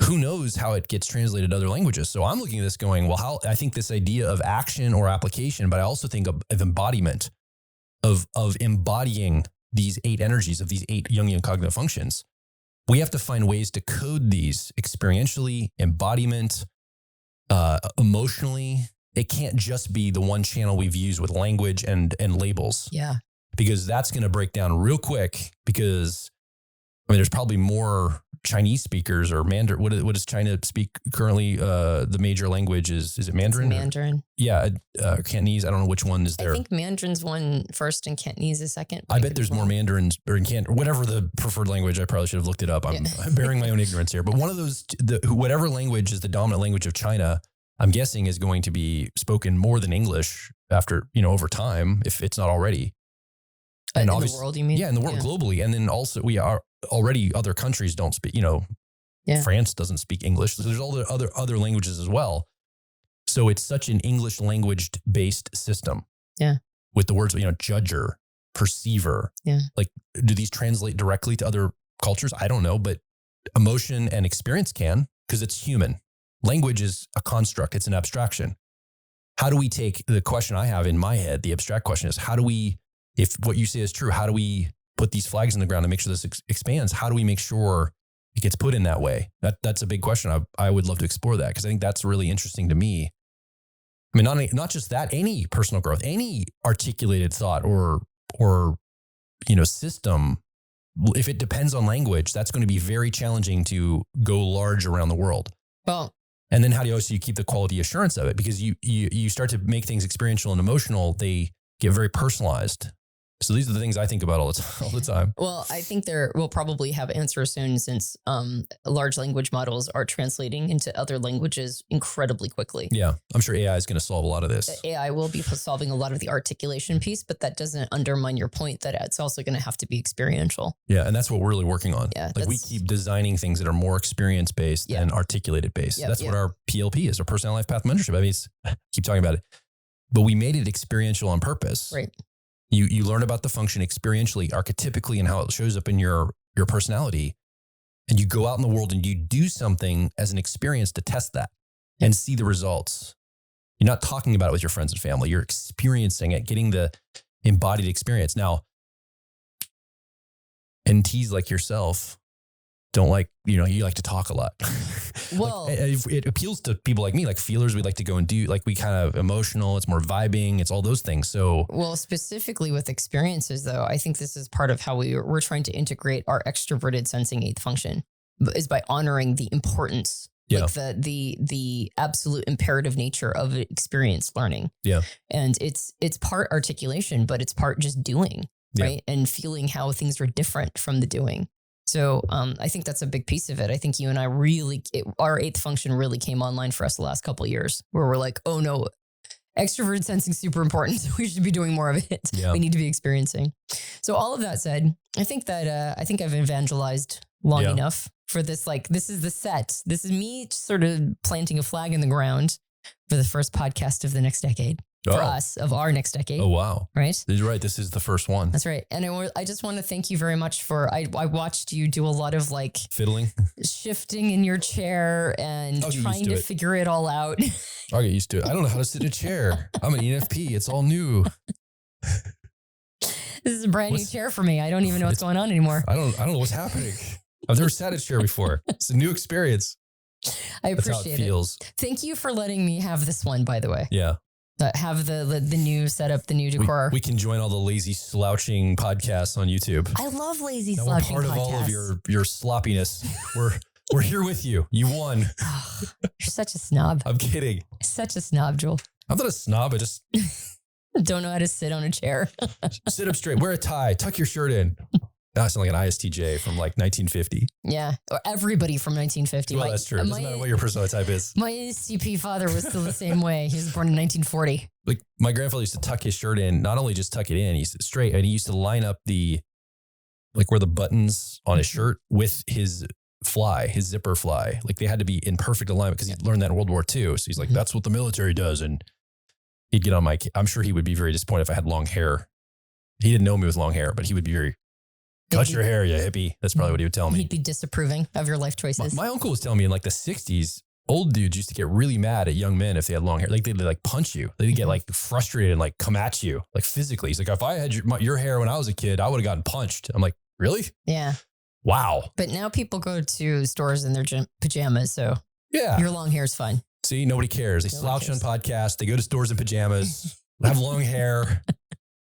S2: Who knows how it gets translated to other languages? So I'm looking at this going, well, I think this idea of action or application, but I also think of embodiment, of embodying these 8 energies, of these 8 Jungian cognitive functions. We have to find ways to code these experientially, embodiment, emotionally. It can't just be the one channel we've used with language and labels.
S1: Yeah.
S2: Because that's going to break down real quick, because there's probably more Chinese speakers or Mandarin. What does China speak currently? The major language is it Mandarin?
S1: It's Mandarin.
S2: Yeah. Cantonese. I don't know which one is there.
S1: I think Mandarin's one first and Cantonese is second.
S2: I bet there's more Mandarins or whatever the preferred language. I probably should have looked it up. I'm bearing my own ignorance here, but one of those, whatever language is the dominant language of China, I'm guessing is going to be spoken more than English after, over time, if it's not already.
S1: And in the world, you mean?
S2: Yeah, in the world globally. And then also we are already, other countries don't speak, France doesn't speak English. So there's all the other languages as well. So it's such an English language based system.
S1: Yeah.
S2: With the words, judger, perceiver.
S1: Yeah.
S2: Like, do these translate directly to other cultures? I don't know, but emotion and experience can, because it's human. Language is a construct. It's an abstraction. How do we take the question I have in my head? The abstract question is, how do we, if what you say is true, how do we put these flags in the ground to make sure this expands? How do we make sure it gets put in that way? That's a big question. I would love to explore that, because I think that's really interesting to me. I mean, not just that, any personal growth, any articulated thought or system, if it depends on language, that's going to be very challenging to go large around the world.
S1: Well,
S2: and then how do you keep the quality assurance of it? Because you start to make things experiential and emotional, they get very personalized. So these are the things I think about all the time.
S1: Well, I think we'll probably have answers soon since large language models are translating into other languages incredibly quickly.
S2: Yeah, I'm sure AI is going to solve a lot of this.
S1: AI will be solving a lot of the articulation piece, but that doesn't undermine your point that it's also going to have to be experiential.
S2: Yeah, and that's what we're really working on.
S1: Yeah,
S2: like we keep designing things that are more experience-based than articulated-based. That's what our PLP is, our personality life path mentorship. I mean, keep talking about it. But we made it experiential on purpose.
S1: Right.
S2: You learn about the function experientially, archetypically, and how it shows up in your personality. And you go out in the world and you do something as an experience to test that and see the results. You're not talking about it with your friends and family. You're experiencing it, getting the embodied experience. Now, NTs like yourself don't like, you like to talk a lot.
S1: Well,
S2: it appeals to people like me, like feelers. We like to go and do, like we kind of emotional. It's more vibing. It's all those things. So,
S1: well, specifically with experiences, though, I think this is part of how we're trying to integrate our extroverted sensing eighth function is by honoring the importance, like the absolute imperative nature of experience learning.
S2: Yeah,
S1: and it's part articulation, but it's part just doing, right, and feeling how things are different from the doing. So I think that's a big piece of it. I think you and I our eighth function really came online for us the last couple of years where we're like, oh no, extroverted sensing is super important. So we should be doing more of it. Yeah. We need to be experiencing. So all of that said, I think I've evangelized long enough for this. Like, this is the set. This is me sort of planting a flag in the ground for the first podcast of the next decade. For us, of our next decade.
S2: Oh, wow.
S1: Right?
S2: You're right. This is the first one.
S1: That's right. And I just want to thank you very much I watched you do a lot of like
S2: fiddling,
S1: shifting in your chair and trying to figure it all out.
S2: I'll get used to it. I don't know how to sit in a chair. I'm an ENFP. It's all new.
S1: This is a brand new chair for me. I don't even know what's going on anymore.
S2: I don't know what's happening. I've never sat in a chair before. It's a new experience.
S1: I appreciate
S2: That's how it feels.
S1: Thank you for letting me have this one, by the way.
S2: Yeah.
S1: Have the new setup, the new decor.
S2: We can join all the lazy slouching podcasts on YouTube.
S1: I love lazy slouching podcasts.
S2: We're part of all of your sloppiness. We're here with you. You won.
S1: Oh, you're such a snob.
S2: I'm kidding.
S1: Such a snob, Joel.
S2: I'm not a snob. I just
S1: don't know how to sit on a chair.
S2: Sit up straight. Wear a tie. Tuck your shirt in. That sounds like an ISTJ from like 1950.
S1: Yeah. Or everybody from 1950.
S2: Well, that's true. It doesn't matter what your personality type is.
S1: My ESTP father was still the same way. He was born in 1940.
S2: Like my grandfather used to tuck his shirt in, not only just tuck it in, he's straight, and he used to line up where the buttons on his shirt with his zipper fly. Like they had to be in perfect alignment because he learned that in World War II. So he's like, that's what the military does. And he'd get on I'm sure he would be very disappointed if I had long hair. He didn't know me with long hair, but he would be very, cut your hair, you hippie. That's probably what he would tell me.
S1: He'd be disapproving of your life choices.
S2: My uncle was telling me in like the 60s, old dudes used to get really mad at young men if they had long hair. Like they'd like punch you. They'd get like frustrated and like come at you like physically. He's like, if I had your hair when I was a kid, I would have gotten punched. I'm like, really?
S1: Yeah.
S2: Wow.
S1: But now people go to stores in their pajamas. So
S2: yeah,
S1: your long hair is fine.
S2: See, nobody cares. They slouch on podcasts. They go to stores in pajamas, have long hair.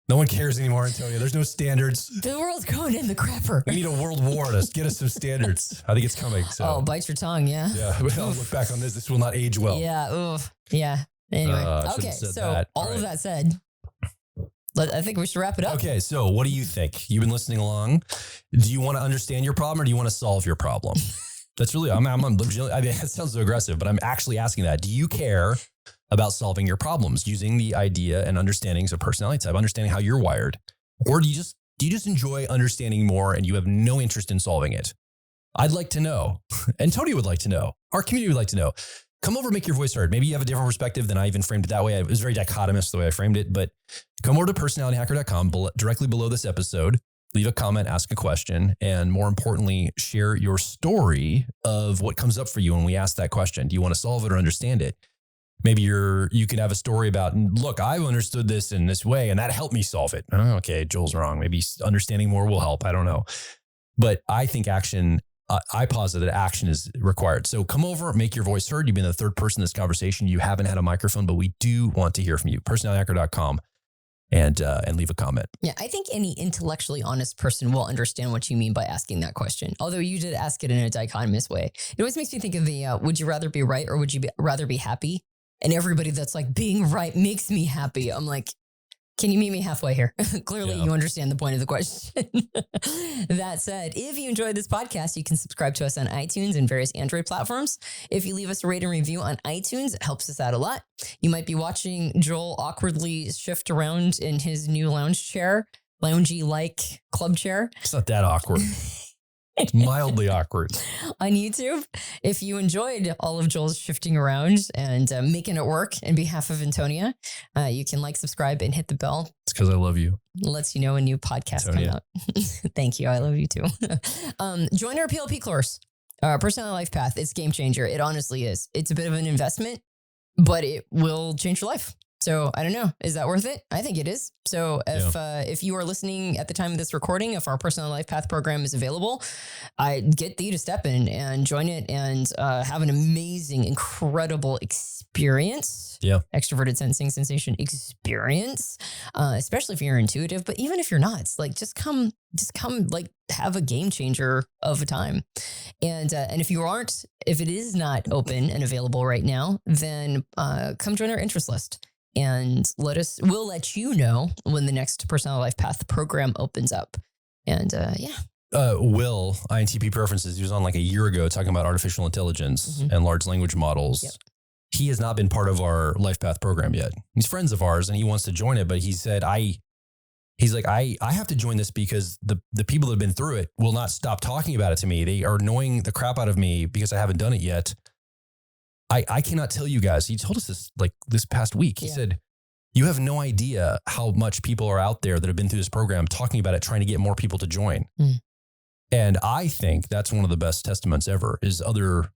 S2: No one cares anymore, Antonia. There's no standards.
S1: The world's going in the crapper.
S2: We need a world war to get us some standards. I think it's coming. So.
S1: Oh, bite your tongue, yeah.
S2: Yeah, I'll look back on this. This will not age well.
S1: Yeah, oof. Yeah. Anyway, okay, so all of that said, I think we should wrap it up.
S2: Okay, so what do you think? You've been listening along. Do you want to understand your problem or do you want to solve your problem? That's really, I'm legitimately, I mean, that sounds so aggressive, but I'm actually asking that. Do you care about solving your problems using the idea and understandings of personality type, understanding how you're wired? Or do you just enjoy understanding more and you have no interest in solving it? I'd like to know. And Tony would like to know. Our community would like to know. Come over, make your voice heard. Maybe you have a different perspective than I even framed it that way. It was very dichotomous the way I framed it, but come over to personalityhacker.com directly below this episode. Leave a comment, ask a question, and more importantly, share your story of what comes up for you when we ask that question. Do you want to solve it or understand it? Maybe you could have a story about, look, I've understood this in this way and that helped me solve it. Oh, okay, Joel's wrong. Maybe understanding more will help. I don't know. But I think I posit that action is required. So come over, make your voice heard. You've been the third person in this conversation. You haven't had a microphone, but we do want to hear from you. Personalityhacker.com and leave a comment.
S1: Yeah, I think any intellectually honest person will understand what you mean by asking that question. Although you did ask it in a dichotomous way. It always makes me think of the, would you rather be right or would you rather be happy? And everybody that's like, being right makes me happy. I'm like, Can you meet me halfway here? Clearly,
S2: Yeah.
S1: you understand the point of the question. That said, if you enjoyed this podcast, you can subscribe to us on iTunes and various Android platforms. If you leave us a rate and review on iTunes, it helps us out a lot. You might be watching Joel awkwardly shift around in his new lounge chair, loungy-like club chair.
S2: It's not that awkward. It's mildly awkward.
S1: On YouTube. If you enjoyed all of Joel's shifting around and making it work in behalf of Antonia, you can like, subscribe, and hit the bell.
S2: It's because I love you.
S1: It lets you know when new podcasts come
S2: Antonia.
S1: out. Thank you. I love you too. Join our PLP course, Personality Life Path. It's game changer. It honestly is. It's a bit of an investment, but it will change your life. So I don't know. Is that worth it? I think it is. So if you are listening at the time of this recording, if our Personal Life Path program is available, I get thee to step in and join it and have an amazing, incredible experience.
S2: Yeah.
S1: Extroverted sensing sensation experience, especially if you're intuitive, but even if you're not, it's like, just come like have a game changer of a time. And if it is not open and available right now, then come join our interest list. And we'll let you know when the next Personal Life Path program opens up. And
S2: Will, INTP preferences, he was on like a year ago talking about artificial intelligence and large language models.
S1: Yep.
S2: He has not been part of our Life Path program yet. He's friends of ours and he wants to join it, but he said, I have to join this because the people that have been through it will not stop talking about it to me. They are annoying the crap out of me because I haven't done it yet. I cannot tell you guys. He told us this like this past week. He said, you have no idea how much people are out there that have been through this program talking about it, trying to get more people to join. And I think that's one of the best testaments ever is other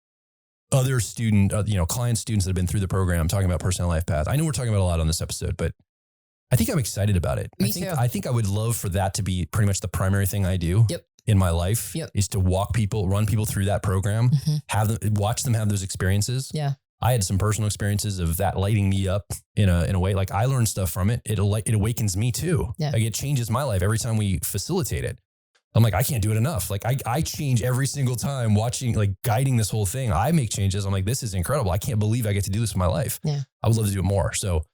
S2: student, client students that have been through the program talking about Personal Life Path. I know we're talking about a lot on this episode, but I think I'm excited about it.
S1: Me too.
S2: I think I would love for that to be pretty much the primary thing I do.
S1: Yep.
S2: In my life is to run people through that program, watch them have those experiences.
S1: Yeah.
S2: I had some personal experiences of that lighting me up in a way. Like I learned stuff from it. It awakens me too.
S1: Yeah.
S2: Like it changes my life every time we facilitate it. I'm like, I can't do it enough. Like I change every single time watching, like guiding this whole thing. I make changes. I'm like, this is incredible. I can't believe I get to do this in my life.
S1: Yeah.
S2: I would love to do it more. So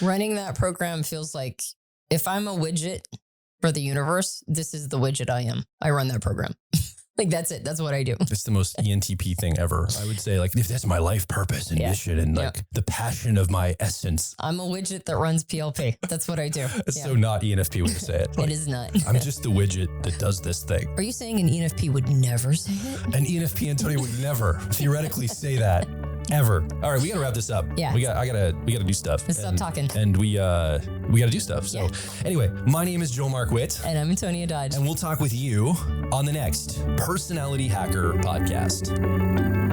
S1: running that program feels like if I'm a widget for the universe, this is the widget I am. I run that program. Like that's it. That's what I do.
S2: It's the most ENTP thing ever. I would say like if that's my life purpose and mission and like the passion of my essence.
S1: I'm a widget that runs PLP. That's what I do.
S2: It's so not ENFP when you say it. Like,
S1: it is not.
S2: I'm just the widget that does this thing.
S1: Are you saying an ENFP would never say it?
S2: An ENFP Antonia would never theoretically say that. Ever. All right, we gotta wrap this up.
S1: Yeah.
S2: We gotta do stuff.
S1: Let's stop talking.
S2: And we gotta do stuff. So anyway, my name is Joel Mark Witt.
S1: And I'm Antonia Dodge.
S2: And we'll talk with you on the next Personality Hacker podcast.